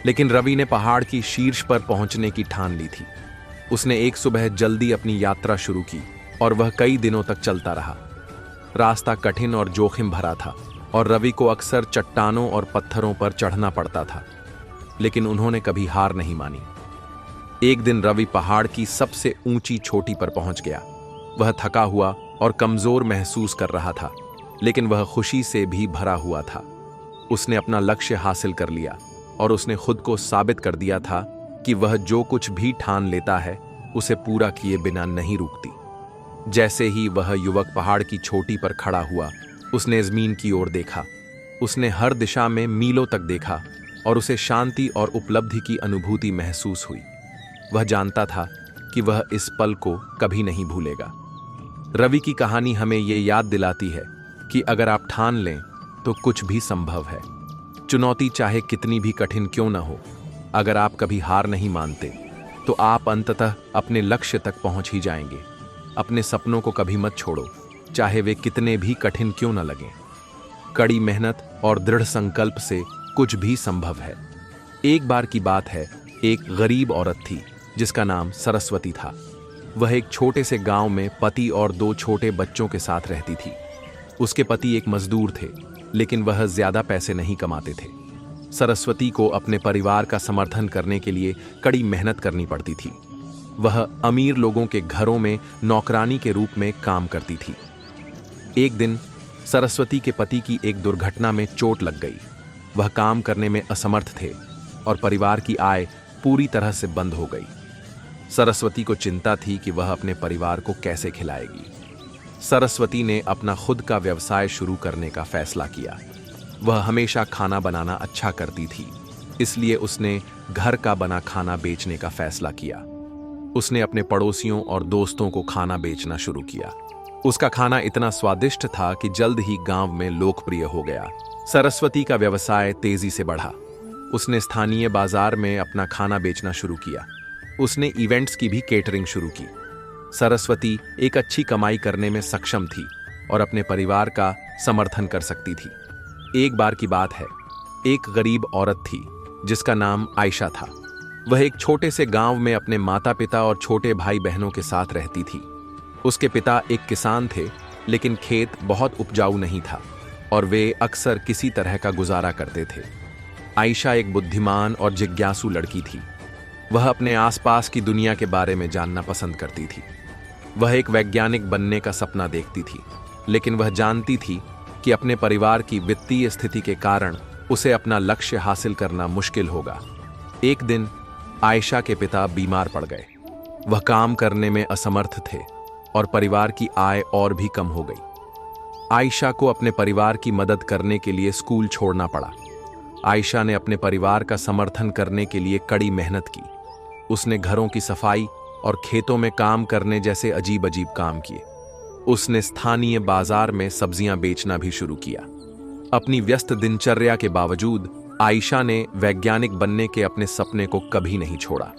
लेकिन रवि ने पहाड़ की शीर्ष पर पहुंचने की ठान ली थी। उसने एक सुबह जल्दी अपनी यात्रा शुरू की और वह कई दिनों तक चलता रहा। रास्ता कठिन और जोखिम भरा था और रवि को अक्सर चट्टानों और पत्थरों पर चढ़ना पड़ता था, लेकिन उन्होंने कभी हार नहीं मानी। एक दिन रवि पहाड़ की सबसे ऊंची चोटी पर पहुंच गया। वह थका हुआ और कमजोर महसूस कर रहा था, लेकिन वह खुशी से भी भरा हुआ था। उसने अपना लक्ष्य हासिल कर लिया और उसने खुद को साबित कर दिया था कि वह जो कुछ भी ठान लेता है उसे पूरा किए बिना नहीं रुकती। जैसे ही वह युवक पहाड़ की चोटी पर खड़ा हुआ, उसने जमीन की ओर देखा। उसने हर दिशा में मीलों तक देखा और उसे शांति और उपलब्धि की अनुभूति महसूस हुई। वह जानता था कि वह इस पल को कभी नहीं भूलेगा। रवि की कहानी हमें ये याद दिलाती है कि अगर आप ठान लें तो कुछ भी संभव है। चुनौती चाहे कितनी भी कठिन क्यों न हो, अगर आप कभी हार नहीं मानते तो आप अंततः अपने लक्ष्य तक पहुंच ही जाएंगे। अपने सपनों को कभी मत छोड़ो, चाहे वे कितने भी कठिन क्यों न लगें। कड़ी मेहनत और दृढ़ संकल्प से कुछ भी संभव है। एक बार की बात है, एक गरीब औरत थी जिसका नाम सरस्वती था। वह एक छोटे से गांव में पति और 2 छोटे बच्चों के साथ रहती थी। उसके पति एक मजदूर थे, लेकिन वह ज्यादा पैसे नहीं कमाते थे। सरस्वती को अपने परिवार का समर्थन करने के लिए कड़ी मेहनत करनी पड़ती थी। वह अमीर लोगों के घरों में नौकरानी के रूप में काम करती थी। एक दिन सरस्वती के पति की एक दुर्घटना में चोट लग गई। वह काम करने में असमर्थ थे और परिवार की आय पूरी तरह से बंद हो गई। सरस्वती को चिंता थी कि वह अपने परिवार को कैसे खिलाएगी। सरस्वती ने अपना खुद का व्यवसाय शुरू करने का फैसला किया। वह हमेशा खाना बनाना अच्छा करती थी, इसलिए उसने घर का बना खाना बेचने का फैसला किया। उसने अपने पड़ोसियों और दोस्तों को खाना बेचना शुरू किया। उसका खाना इतना स्वादिष्ट था कि जल्द ही गांव में लोकप्रिय हो गया। सरस्वती का व्यवसाय तेजी से बढ़ा। उसने स्थानीय बाजार में अपना खाना बेचना शुरू किया। उसने इवेंट्स की भी केटरिंग शुरू की। सरस्वती एक अच्छी कमाई करने में सक्षम थी और अपने परिवार का समर्थन कर सकती थी। एक बार की बात है, एक गरीब औरत थी जिसका नाम आयशा था। वह एक छोटे से गांव में अपने माता पिता और छोटे भाई बहनों के साथ रहती थी। उसके पिता एक किसान थे, लेकिन खेत बहुत उपजाऊ नहीं था और वे अक्सर किसी तरह का गुजारा करते थे। आयशा एक बुद्धिमान और जिज्ञासु लड़की थी। वह अपने आसपास की दुनिया के बारे में जानना पसंद करती थी। वह एक वैज्ञानिक बनने का सपना देखती थी, लेकिन वह जानती थी कि अपने परिवार की वित्तीय स्थिति के कारण उसे अपना लक्ष्य हासिल करना मुश्किल होगा। एक दिन आयशा के पिता बीमार पड़ गए। वह काम करने में असमर्थ थे और परिवार की आय और भी कम हो गई। आयशा को अपने परिवार की मदद करने के लिए स्कूल छोड़ना पड़ा। आयशा ने अपने परिवार का समर्थन करने के लिए कड़ी मेहनत की। उसने घरों की सफाई और खेतों में काम करने जैसे अजीब अजीब काम किए। उसने स्थानीय बाजार में सब्जियां बेचना भी शुरू किया। अपनी व्यस्त दिनचर्या के बावजूद आयशा ने वैज्ञानिक बनने के अपने सपने को कभी नहीं छोड़ा।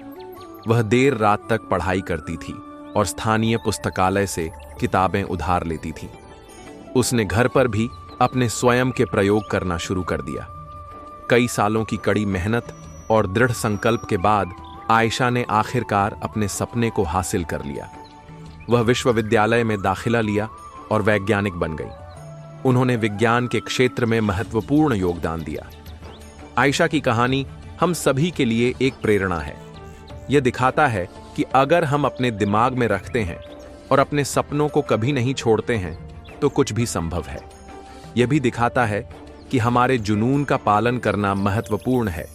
वह देर रात तक पढ़ाई करती थी और स्थानीय पुस्तकालय से किताबें उधार लेती थी। उसने घर पर भी अपने स्वयं के प्रयोग करना शुरू कर दिया। कई सालों की कड़ी मेहनत और दृढ़ संकल्प के बाद आयशा ने आखिरकार अपने सपने को हासिल कर लिया। वह विश्वविद्यालय में दाखिला लिया और वैज्ञानिक बन गई। उन्होंने विज्ञान के क्षेत्र में महत्वपूर्ण योगदान दिया। आयशा की कहानी हम सभी के लिए एक प्रेरणा है। यह दिखाता है कि अगर हम अपने दिमाग में रखते हैं और अपने सपनों को कभी नहीं छोड़ते हैं तो कुछ भी संभव है। यह भी दिखाता है कि हमारे जुनून का पालन करना महत्वपूर्ण है,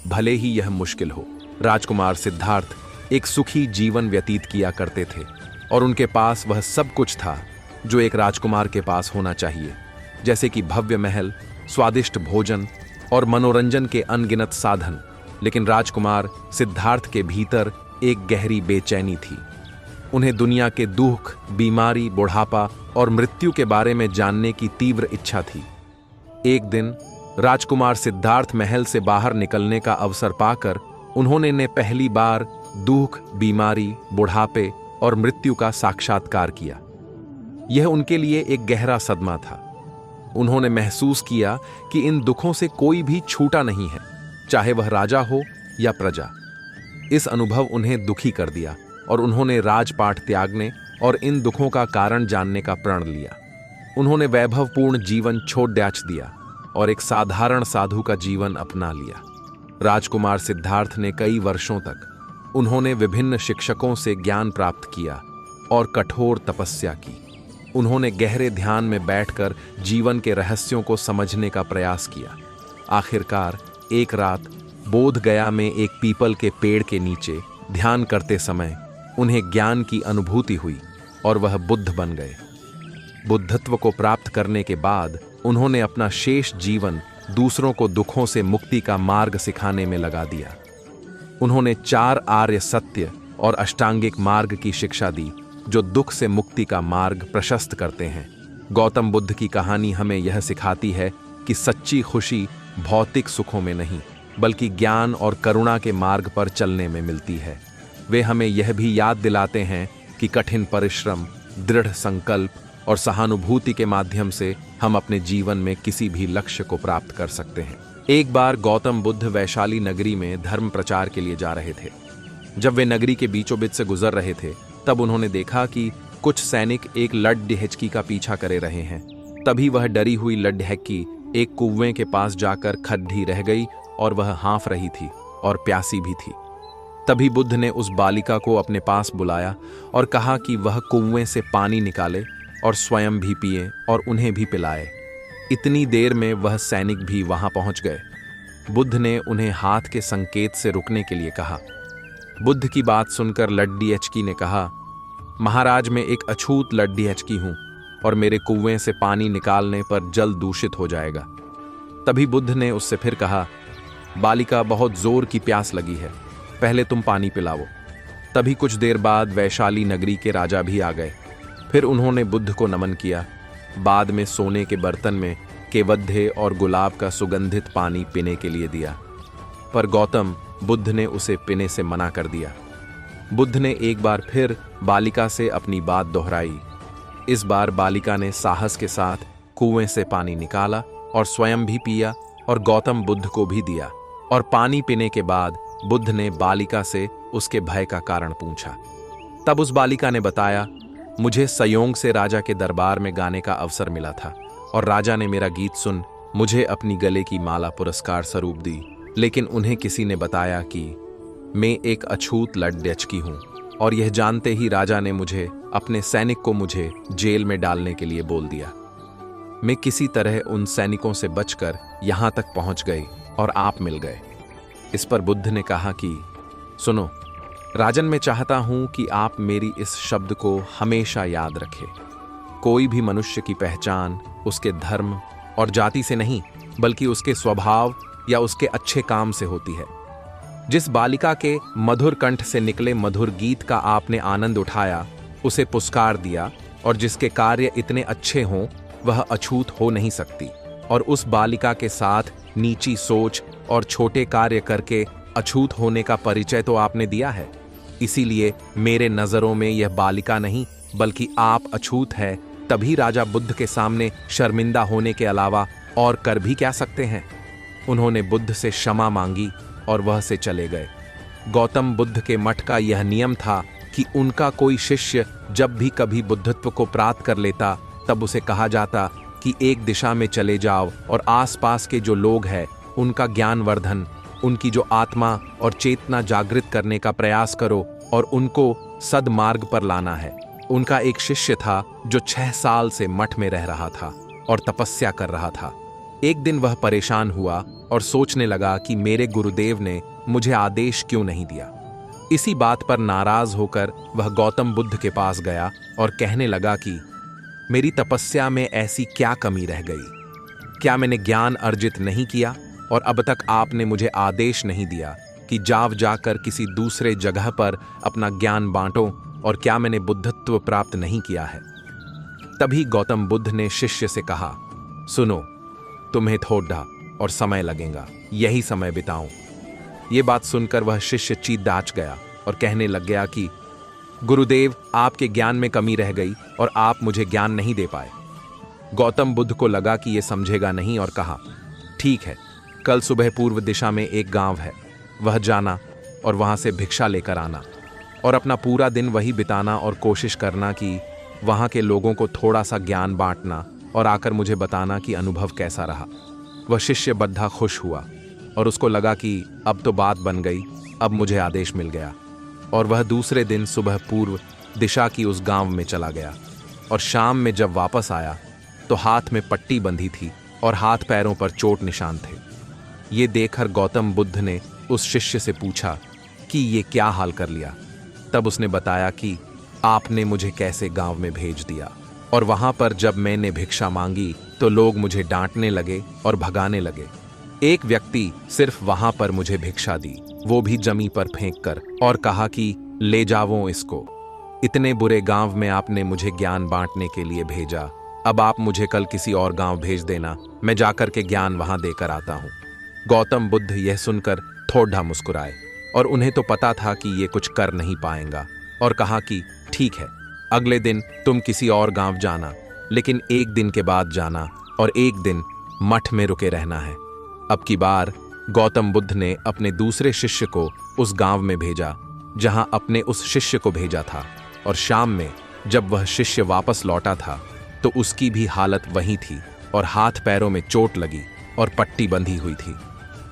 भले ही यह मुश्किल हो। राजकुमार सिद्धार्थ एक सुखी जीवन व्यतीत किया करते थे और उनके पास वह सब कुछ था जो एक राजकुमार के पास होना चाहिए, जैसे कि भव्य महल, स्वादिष्ट भोजन और मनोरंजन के अनगिनत साधन। लेकिन राजकुमार सिद्धार्थ के भीतर एक गहरी बेचैनी थी। उन्हें दुनिया के दुख, बीमारी, बुढ़ापा और मृत्यु के बारे में जानने की तीव्र इच्छा थी। एक दिन राजकुमार सिद्धार्थ महल से बाहर निकलने का अवसर पाकर उन्होंने पहली बार दुख, बीमारी, बुढ़ापे और मृत्यु का साक्षात्कार किया। यह उनके लिए एक गहरा सदमा था। उन्होंने महसूस किया कि इन दुखों से कोई भी छूटा नहीं है, चाहे वह राजा हो या प्रजा। इस अनुभव उन्हें दुखी कर दिया और उन्होंने राजपाट त्यागने और इन दुखों का कारण जानने का प्रण लिया। उन्होंने वैभवपूर्ण जीवन छोड़ त्याच दिया और एक साधारण साधु का जीवन अपना लिया। राजकुमार सिद्धार्थ ने कई वर्षों तक उन्होंने विभिन्न शिक्षकों से ज्ञान प्राप्त किया और कठोर तपस्या की। उन्होंने गहरे ध्यान में बैठकर जीवन के रहस्यों को समझने का प्रयास किया। आखिरकार एक रात बोध गया में एक पीपल के पेड़ के नीचे ध्यान करते समय उन्हें ज्ञान की अनुभूति हुई और वह बुद्ध बन गए। बुद्धत्व को प्राप्त करने के बाद उन्होंने अपना शेष जीवन दूसरों को दुखों से मुक्ति का मार्ग सिखाने में लगा दिया। उन्होंने 4 आर्य सत्य और अष्टांगिक मार्ग की शिक्षा दी जो दुख से मुक्ति का मार्ग प्रशस्त करते हैं। गौतम बुद्ध की कहानी हमें यह सिखाती है कि सच्ची खुशी भौतिक सुखों में नहीं, बल्कि ज्ञान और करुणा के मार्ग पर चलने में मिलती है। वे हमें यह भी याद दिलाते हैं कि कठिन परिश्रम, दृढ़ संकल्प और सहानुभूति के माध्यम से हम अपने जीवन में किसी भी लक्ष्य को प्राप्त कर सकते हैं। एक बार गौतम बुद्ध वैशाली नगरी में धर्म प्रचार के लिए जा रहे थे। जब वे नगरी के बीचों बीच से गुजर रहे थे, तब उन्होंने देखा कि कुछ सैनिक एक लड्ढहैचकी का पीछा करे रहे हैं। तभी वह डरी हुई लड्ढहैचकी एक कुएं के पास जाकर खड्डी रह गई और वह हाँफ रही थी और प्यासी भी थी। तभी बुद्ध ने उस बालिका को अपने पास बुलाया और कहा कि वह कुएं से पानी निकाले और स्वयं भी पिए और उन्हें भी पिलाए। इतनी देर में वह सैनिक भी वहां पहुंच गए। बुद्ध ने उन्हें हाथ के संकेत से रुकने के लिए कहा। बुद्ध की बात सुनकर लड्डीएचकी ने कहा, महाराज, मैं एक अछूत लड्डीएचकी हूं और मेरे कुएं से पानी निकालने पर जल दूषित हो जाएगा। तभी बुद्ध ने उससे फिर कहा, बालिका, बहुत जोर की प्यास लगी है, पहले तुम पानी पिलाओ। तभी कुछ देर बाद वैशाली नगरी के राजा भी आ गए। फिर उन्होंने बुद्ध को नमन किया। बाद में सोने के बर्तन में केवद्य और गुलाब का सुगंधित पानी पीने के लिए दिया, पर गौतम बुद्ध ने उसे पीने से मना कर दिया। बुद्ध ने एक बार फिर बालिका से अपनी बात दोहराई। इस बार बालिका ने साहस के साथ कुएं से पानी निकाला और स्वयं भी पिया और गौतम बुद्ध को भी दिया। और पानी पीने के बाद बुद्ध ने बालिका से उसके भय का कारण पूछा। तब उस बालिका ने बताया, मुझे सयोंग से राजा के दरबार में गाने का अवसर मिला था और राजा ने मेरा गीत सुन मुझे अपनी गले की माला पुरस्कार स्वरूप दी, लेकिन उन्हें किसी ने बताया कि मैं एक अछूत लड्डीएचकी हूं और यह जानते ही राजा ने मुझे अपने सैनिक को मुझे जेल में डालने के लिए बोल दिया। मैं किसी तरह उन सैनिकों से बचकर यहां तक पहुंच गई और आप मिल गए। इस पर बुद्ध ने कहा कि सुनो राजन, मैं चाहता हूं कि आप मेरी इस शब्द को हमेशा याद रखें। कोई भी मनुष्य की पहचान उसके धर्म और जाति से नहीं, बल्कि उसके स्वभाव या उसके अच्छे काम से होती है। जिस बालिका के मधुर कंठ से निकले मधुर गीत का आपने आनंद उठाया, उसे पुरस्कार दिया, और जिसके कार्य इतने अच्छे हों वह अछूत हो नहीं सकती। और उस बालिका के साथ नीची सोच और छोटे कार्य करके अछूत होने का परिचय तो आपने दिया है। इसीलिए मेरे नजरों में यह बालिका नहीं बल्कि आप अछूत है। तभी राजा बुद्ध के सामने शर्मिंदा होने के अलावा और कर भी क्या सकते हैं। उन्होंने बुद्ध से क्षमा मांगी और वह से चले गए। गौतम बुद्ध के मठ का यह नियम था कि उनका कोई शिष्य जब भी कभी बुद्धत्व को प्राप्त कर लेता तब उसे कहा जाता कि एक दिशा में चले जाओ और आसपास के जो लोग हैं उनका ज्ञानवर्धन, उनकी जो आत्मा और चेतना जागृत करने का प्रयास करो और उनको सद्मार्ग पर लाना है। उनका एक शिष्य था जो 6 साल से मठ में रह रहा था और तपस्या कर रहा था। एक दिन वह परेशान हुआ और सोचने लगा कि मेरे गुरुदेव ने मुझे आदेश क्यों नहीं दिया। इसी बात पर नाराज होकर वह गौतम बुद्ध के पास गया और कहने लगा कि मेरी तपस्या में ऐसी क्या कमी रह गई? क्या मैंने ज्ञान अर्जित नहीं किया और अब तक आपने मुझे आदेश नहीं दिया कि जाकर किसी दूसरे जगह पर अपना ज्ञान बांटो? और क्या मैंने बुद्धत्व प्राप्त नहीं किया है? तभी गौतम बुद्ध ने शिष्य से कहा, सुनो, तुम्हें थोड़ा और समय लगेगा, यही समय बिताऊं। ये बात सुनकर वह शिष्य चीदाच गया और कहने लग गया कि गुरुदेव, आपके ज्ञान में कमी रह गई और आप मुझे ज्ञान नहीं दे पाए। गौतम बुद्ध को लगा कि ये समझेगा नहीं और कहा, ठीक है, कल सुबह पूर्व दिशा में एक गांव है, वह जाना और वहां से भिक्षा लेकर आना और अपना पूरा दिन वही बिताना और कोशिश करना कि वहां के लोगों को थोड़ा सा ज्ञान बांटना और आकर मुझे बताना कि अनुभव कैसा रहा। वह शिष्य बद्धा खुश हुआ और उसको लगा कि अब तो बात बन गई, अब मुझे आदेश मिल गया। और वह दूसरे दिन सुबह पूर्व दिशा की उस गांव में चला गया और शाम में जब वापस आया तो हाथ में पट्टी बंधी थी और हाथ पैरों पर चोट निशान थे। ये देखकर गौतम बुद्ध ने उस शिष्य से पूछा कि ये क्या हाल कर लिया। तब उसने बताया कि आपने मुझे कैसे गांव में भेज दिया और वहां पर जब मैंने भिक्षा मांगी तो लोग मुझे डांटने लगे और भगाने लगे। एक व्यक्ति सिर्फ वहां पर मुझे भिक्षा दी, वो भी जमी पर फेंक कर, और कहा कि ले जाओ इसको। इतने बुरे गांव में आपने मुझे ज्ञान बांटने के लिए भेजा, अब आप मुझे कल किसी और गांव भेज देना, मैं जाकर के ज्ञान वहां देकर आता हूं। गौतम बुद्ध यह सुनकर थोड़ा मुस्कुराए और उन्हें तो पता था कि ये कुछ कर नहीं पाएगा और कहा कि ठीक है, अगले दिन तुम किसी और गांव जाना, लेकिन एक दिन के बाद जाना और एक दिन मठ में रुके रहना है। अब की बार गौतम बुद्ध ने अपने दूसरे शिष्य को उस गांव में भेजा जहां अपने उस शिष्य को भेजा था, और शाम में जब वह शिष्य वापस लौटा था तो उसकी भी हालत वही थी और हाथ पैरों में चोट लगी और पट्टी बंधी हुई थी।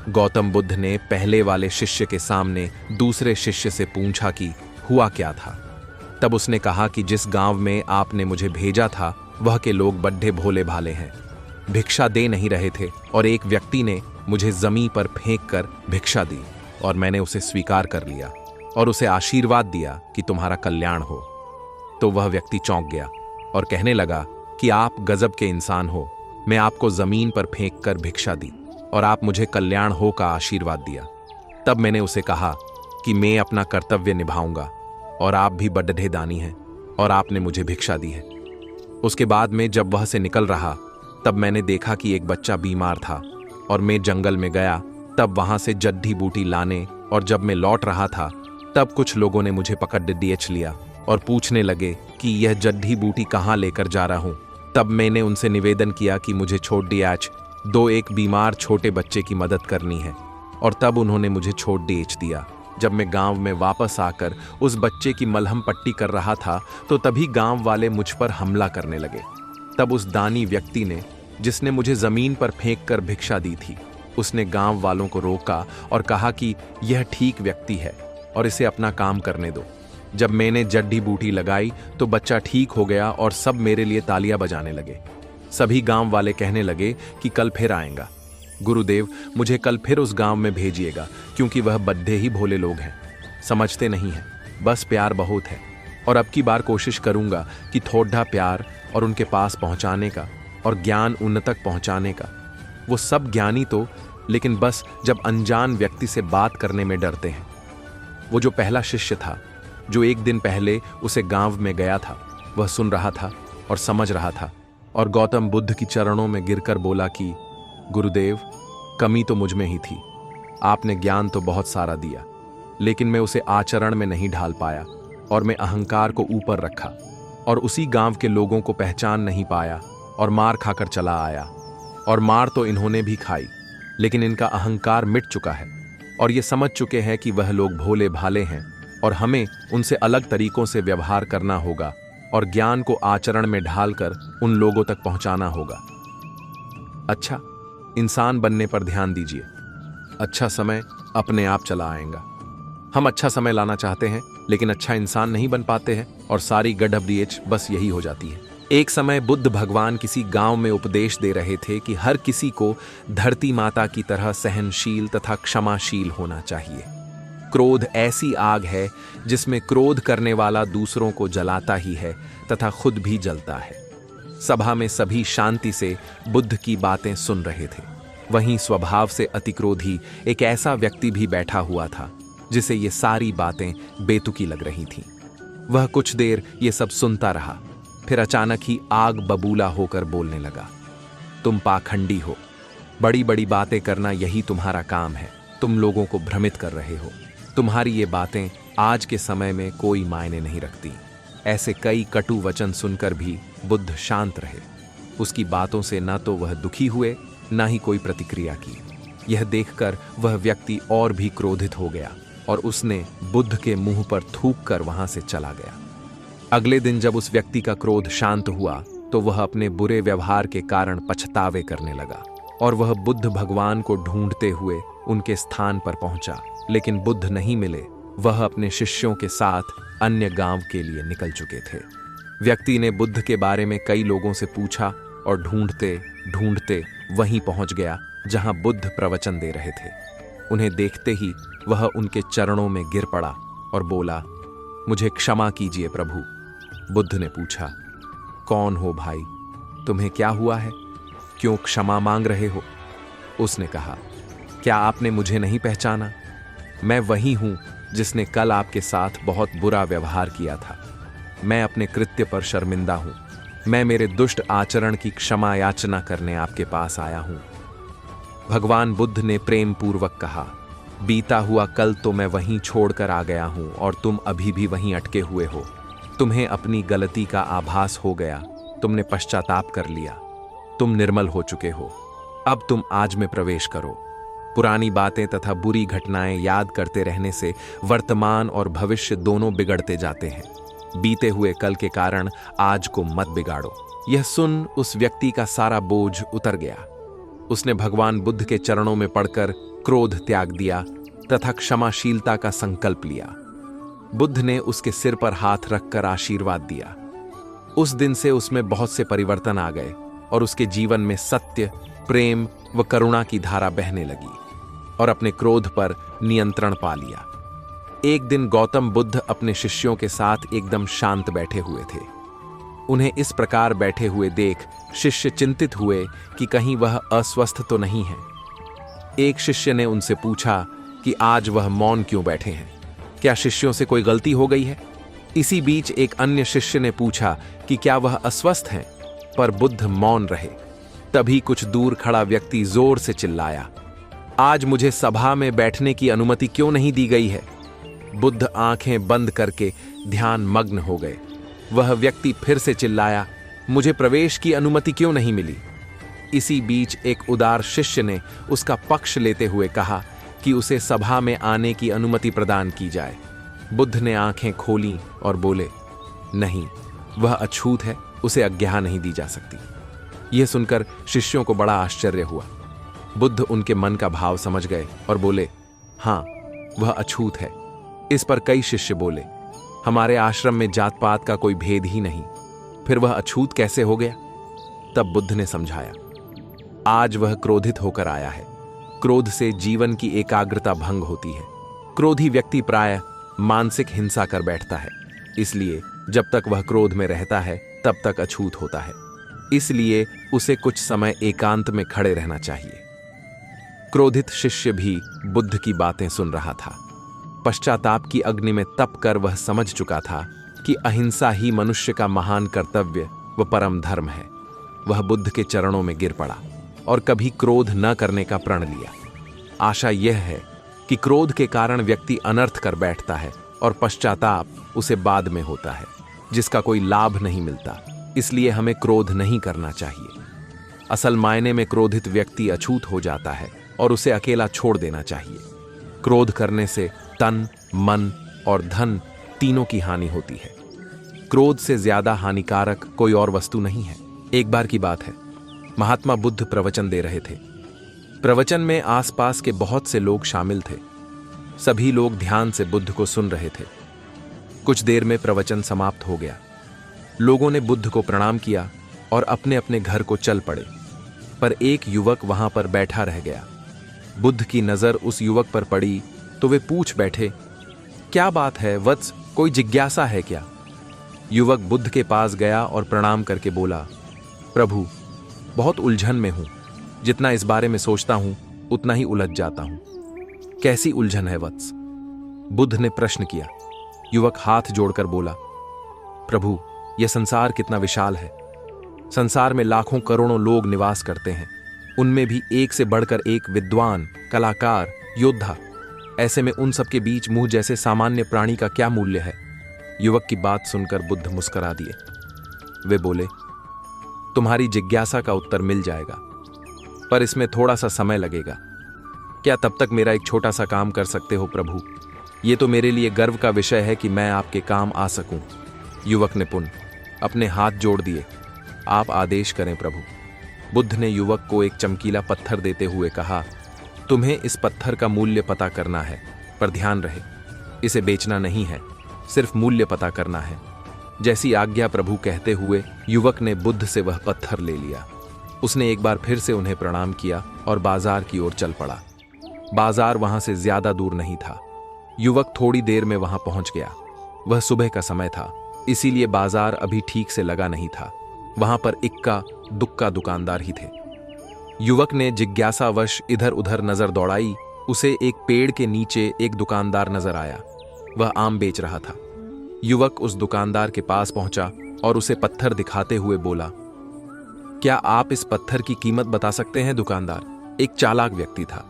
गौतम बुद्ध ने पहले वाले शिष्य के सामने दूसरे शिष्य से पूछा कि हुआ क्या था। तब उसने कहा कि जिस गांव में आपने मुझे भेजा था वह के लोग बड्ढे भोले भाले हैं, भिक्षा दे नहीं रहे थे, और एक व्यक्ति ने मुझे जमीन पर फेंक कर भिक्षा दी और मैंने उसे स्वीकार कर लिया और उसे आशीर्वाद दिया कि तुम्हारा कल्याण हो। तो वह व्यक्ति चौंक गया और कहने लगा कि आप गजब के इंसान हो, मैं आपको जमीन पर फेंक कर भिक्षा दी और आप मुझे कल्याण हो का आशीर्वाद दिया। तब मैंने उसे कहा कि मैं अपना कर्तव्य निभाऊंगा और आप भी बड्ढे दानी हैं और आपने मुझे भिक्षा दी है। उसके बाद में जब वह से निकल रहा तब मैंने देखा कि एक बच्चा बीमार था और मैं जंगल में गया, तब वहां से जड्डी बूटी लाने, और जब मैं लौट रहा था तब कुछ लोगों ने मुझे पकड़ डीएच लिया और पूछने लगे कि यह जड्डी बूटी कहाँ लेकर जा रहा हूं। तब मैंने उनसे निवेदन किया कि मुझे छोड़ डीएच दो, एक बीमार छोटे बच्चे की मदद करनी है, और तब उन्होंने मुझे छोड़ डीएच दिया। जब मैं गांव में वापस आकर उस बच्चे की मलहम पट्टी कर रहा था तो तभी गांव वाले मुझ पर हमला करने लगे। तब उस दानी व्यक्ति ने, जिसने मुझे जमीन पर फेंक कर भिक्षा दी थी, उसने गांव वालों को रोका और कहा कि यह ठीक व्यक्ति है और इसे अपना काम करने दो। जब मैंने जड्डी बूटी लगाई तो बच्चा ठीक हो गया और सब मेरे लिए तालियां बजाने लगे। सभी गांव वाले कहने लगे कि कल फिर आएगा। गुरुदेव, मुझे कल फिर उस गांव में भेजिएगा, क्योंकि वह बड्ढे ही भोले लोग हैं, समझते नहीं हैं, बस प्यार बहुत है। और अब की बार कोशिश करूंगा कि थोड़ा प्यार और उनके पास पहुंचाने का और ज्ञान उन तक पहुंचाने का। वो सब ज्ञानी तो, लेकिन बस जब अनजान व्यक्ति से बात करने में डरते हैं। वो जो पहला शिष्य था, जो एक दिन पहले उसे गांव में गया था, वह सुन रहा था और समझ रहा था, और गौतम बुद्ध की चरणों में गिरकर बोला कि गुरुदेव, कमी तो मुझ में ही थी, आपने ज्ञान तो बहुत सारा दिया, लेकिन मैं उसे आचरण में नहीं ढाल पाया और मैं अहंकार को ऊपर रखा और उसी गांव के लोगों को पहचान नहीं पाया और मार खाकर चला आया। और मार तो इन्होंने भी खाई, लेकिन इनका अहंकार मिट चुका है और ये समझ चुके हैं कि वह लोग भोले भाले हैं और हमें उनसे अलग तरीकों से व्यवहार करना होगा और ज्ञान को आचरण में ढालकर उन लोगों तक पहुंचाना होगा। अच्छा, इंसान बनने पर ध्यान दीजिए, अच्छा समय अपने आप चला आएगा। हम अच्छा समय लाना चाहते हैं लेकिन अच्छा इंसान नहीं बन पाते हैं और सारी गड़बड़ीच बस यही हो जाती है। एक समय बुद्ध भगवान किसी गांव में उपदेश दे रहे थे कि हर किसी को धरती माता की तरह सहनशील तथा क्षमाशील होना चाहिए। क्रोध ऐसी आग है जिसमें क्रोध करने वाला दूसरों को जलाता ही है तथा खुद भी जलता है। सभा में सभी शांति से बुद्ध की बातें सुन रहे थे। वहीं स्वभाव से अतिक्रोधी एक ऐसा व्यक्ति भी बैठा हुआ था जिसे ये सारी बातें बेतुकी लग रही थीं। वह कुछ देर ये सब सुनता रहा, फिर अचानक ही आग बबूला होकर बोलने लगा, तुम पाखंडी हो, बड़ी बड़ी बातें करना यही तुम्हारा काम है, तुम लोगों को भ्रमित कर रहे हो, तुम्हारी ये बातें आज के समय में कोई मायने नहीं रखती। ऐसे कई कटु वचन सुनकर भी बुद्ध शांत रहे। उसकी बातों से न तो वह दुखी हुए न ही कोई प्रतिक्रिया की। यह देखकर वह व्यक्ति और भी क्रोधित हो गया और उसने बुद्ध के मुंह पर थूक कर वहां से चला गया। अगले दिन जब उस व्यक्ति का क्रोध शांत हुआ तो वह अपने बुरे व्यवहार के कारण पछतावे करने लगा और वह बुद्ध भगवान को ढूंढते हुए उनके स्थान पर पहुंचा, लेकिन बुद्ध नहीं मिले। वह अपने शिष्यों के साथ अन्य गांव के लिए निकल चुके थे। व्यक्ति ने बुद्ध के बारे में कई लोगों से पूछा और ढूंढते ढूंढते वहीं पहुंच गया जहां बुद्ध प्रवचन दे रहे थे। उन्हें देखते ही वह उनके चरणों में गिर पड़ा और बोला, मुझे क्षमा कीजिए प्रभु। बुद्ध ने पूछा, कौन हो भाई, तुम्हें क्या हुआ है, क्यों क्षमा मांग रहे हो? उसने कहा, क्या आपने मुझे नहीं पहचाना? मैं वही हूं जिसने कल आपके साथ बहुत बुरा व्यवहार किया था। मैं अपने कृत्य पर शर्मिंदा हूं। मैं मेरे दुष्ट आचरण की क्षमा याचना करने आपके पास आया हूं। भगवान बुद्ध ने प्रेम पूर्वक कहा, बीता हुआ कल तो मैं वहीं छोड़कर आ गया हूं और तुम अभी भी वहीं अटके हुए हो। तुम्हें अपनी गलती का आभास हो गया, तुमने पश्चाताप कर लिया, तुम निर्मल हो चुके हो। अब तुम आज में प्रवेश करो। पुरानी बातें तथा बुरी घटनाएं याद करते रहने से वर्तमान और भविष्य दोनों बिगड़ते जाते हैं। बीते हुए कल के कारण आज को मत बिगाड़ो। यह सुन उस व्यक्ति का सारा बोझ उतर गया। उसने भगवान बुद्ध के चरणों में पड़कर क्रोध त्याग दिया तथा क्षमाशीलता का संकल्प लिया। बुद्ध ने उसके सिर पर हाथ रखकर आशीर्वाद दिया। उस दिन से उसमें बहुत से परिवर्तन आ गए और उसके जीवन में सत्य, प्रेम व करुणा की धारा बहने लगी और अपने क्रोध पर नियंत्रण पा लिया। एक दिन गौतम बुद्ध अपने शिष्यों के साथ एकदम शांत बैठे हुए थे। उन्हें इस प्रकार बैठे हुए देख शिष्य चिंतित हुए कि कहीं वह अस्वस्थ तो नहीं है। एक शिष्य ने उनसे पूछा कि आज वह मौन क्यों बैठे हैं, क्या शिष्यों से कोई गलती हो गई है? इसी बीच एक अन्य शिष्य ने पूछा कि क्या वह अस्वस्थ हैं, पर बुद्ध मौन रहे। तभी कुछ दूर खड़ा व्यक्ति जोर से चिल्लाया, आज मुझे सभा में बैठने की अनुमति क्यों नहीं दी गई है? बुद्ध आंखें बंद करके ध्यान मग्न हो गए। वह व्यक्ति फिर से चिल्लाया, मुझे प्रवेश की अनुमति क्यों नहीं मिली? इसी बीच एक उदार शिष्य ने उसका पक्ष लेते हुए कहा कि उसे सभा में आने की अनुमति प्रदान की जाए। बुद्ध ने आंखें खोलीं और बोले, नहीं, वह अछूत है, उसे आज्ञा नहीं दी जा सकती। यह सुनकर शिष्यों को बड़ा आश्चर्य हुआ। बुद्ध उनके मन का भाव समझ गए और बोले, हां, वह अछूत है। इस पर कई शिष्य बोले, हमारे आश्रम में जात पात का कोई भेद ही नहीं, फिर वह अछूत कैसे हो गया? तब बुद्ध ने समझाया, आज वह क्रोधित होकर आया है। क्रोध से जीवन की एकाग्रता भंग होती है। क्रोधी व्यक्ति प्रायः मानसिक हिंसा कर बैठता है, इसलिए जब तक वह क्रोध में रहता है तब तक अछूत होता है। इसलिए उसे कुछ समय एकांत में खड़े रहना चाहिए। क्रोधित शिष्य भी बुद्ध की बातें सुन रहा था। पश्चाताप की अग्नि में तप कर वह समझ चुका था कि अहिंसा ही मनुष्य का महान कर्तव्य व परम धर्म है। वह बुद्ध के चरणों में गिर पड़ा और कभी क्रोध न करने का प्रण लिया। आशा यह है कि क्रोध के कारण व्यक्ति अनर्थ कर बैठता है और पश्चाताप उसे बाद में होता है, जिसका कोई लाभ नहीं मिलता। इसलिए हमें क्रोध नहीं करना चाहिए। असल मायने में क्रोधित व्यक्ति अछूत हो जाता है और उसे अकेला छोड़ देना चाहिए। क्रोध करने से तन, मन और धन तीनों की हानि होती है। क्रोध से ज्यादा हानिकारक कोई और वस्तु नहीं है। एक बार की बात है, महात्मा बुद्ध प्रवचन दे रहे थे। प्रवचन में आसपास के बहुत से लोग शामिल थे। सभी लोग ध्यान से बुद्ध को सुन रहे थे। कुछ देर में प्रवचन समाप्त हो गया। लोगों ने बुद्ध को प्रणाम किया और अपने अपने घर को चल पड़े, पर एक युवक वहां पर बैठा रह गया। बुद्ध की नजर उस युवक पर पड़ी तो वे पूछ बैठे, क्या बात है वत्स, कोई जिज्ञासा है क्या? युवक बुद्ध के पास गया और प्रणाम करके बोला, प्रभु, बहुत उलझन में हूं। जितना इस बारे में सोचता हूं उतना ही उलझ जाता हूं। कैसी उलझन है वत्स? बुद्ध ने प्रश्न किया। युवक हाथ जोड़कर बोला, प्रभु, यह संसार कितना विशाल है। संसार में लाखों करोड़ों लोग निवास करते हैं। उनमें भी एक से बढ़कर एक विद्वान, कलाकार, योद्धा। ऐसे में उन सब के बीच मुझ जैसे सामान्य प्राणी का क्या मूल्य है? युवक की बात सुनकर बुद्ध मुस्कुरा दिए। वे बोले, तुम्हारी जिज्ञासा का उत्तर मिल जाएगा, पर इसमें थोड़ा सा समय लगेगा। क्या तब तक मेरा एक छोटा सा काम कर सकते हो प्रभु? ये तो मेरे लिए गर्व का विषय है कि मैं आपके काम आ सकूं। युवक ने पुनः अपने हाथ जोड़ दिए। आप आदेश करें प्रभु। बुद्ध ने युवक को एक चमकीला पत्थर देते हुए कहा, तुम्हें इस पत्थर का मूल्य पता करना है, पर ध्यान रहे, इसे बेचना नहीं है, सिर्फ मूल्य पता करना है। जैसी आज्ञा प्रभु कहते हुए युवक ने बुद्ध से वह पत्थर ले लिया। उसने एक बार फिर से उन्हें प्रणाम किया और बाजार की ओर चल पड़ा। बाजार वहां से ज्यादा दूर नहीं था। युवक थोड़ी देर में वहां पहुंच गया। वह सुबह का समय था, इसीलिए बाजार अभी ठीक से लगा नहीं था। वहां पर इक्का दुक्का दुकानदार ही थे। युवक ने जिज्ञासावश इधर उधर नजर दौड़ाई। उसे एक पेड़ के नीचे एक दुकानदार नजर आया। वह आम बेच रहा था। युवक उस दुकानदार के पास पहुंचा और उसे पत्थर दिखाते हुए बोला, क्या आप इस पत्थर की कीमत बता सकते हैं दुकानदार? एक चालाक व्यक्ति था।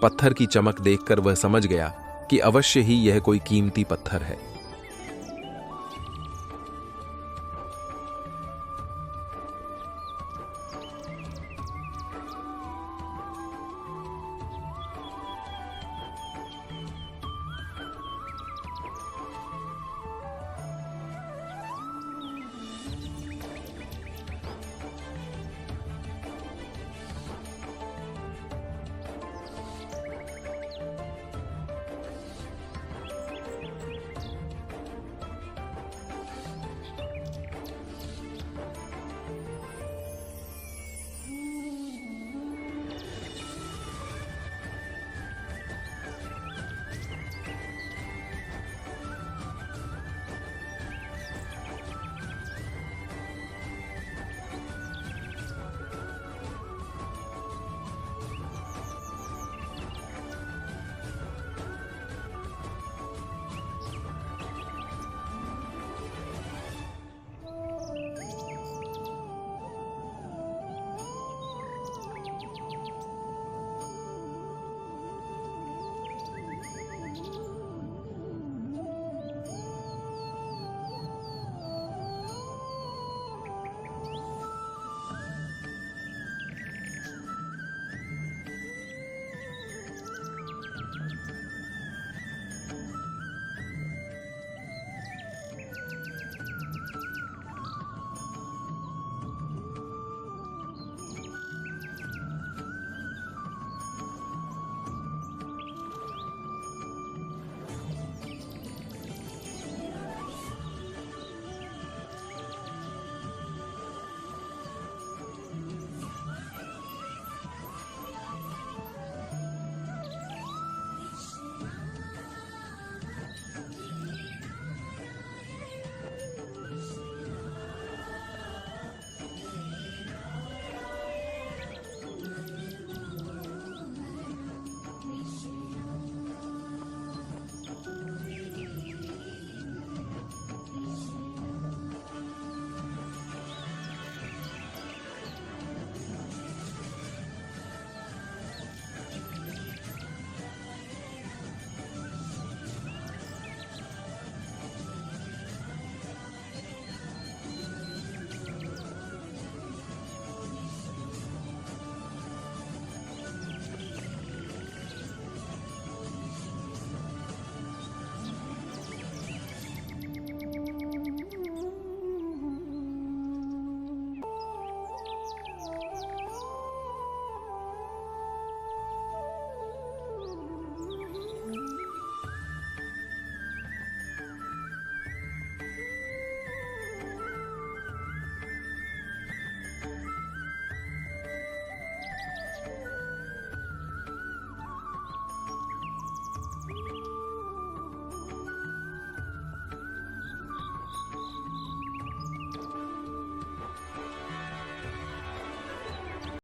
पत्थर की चमक देखकर वह समझ गया कि अवश्य ही यह कोई कीमती पत्थर है।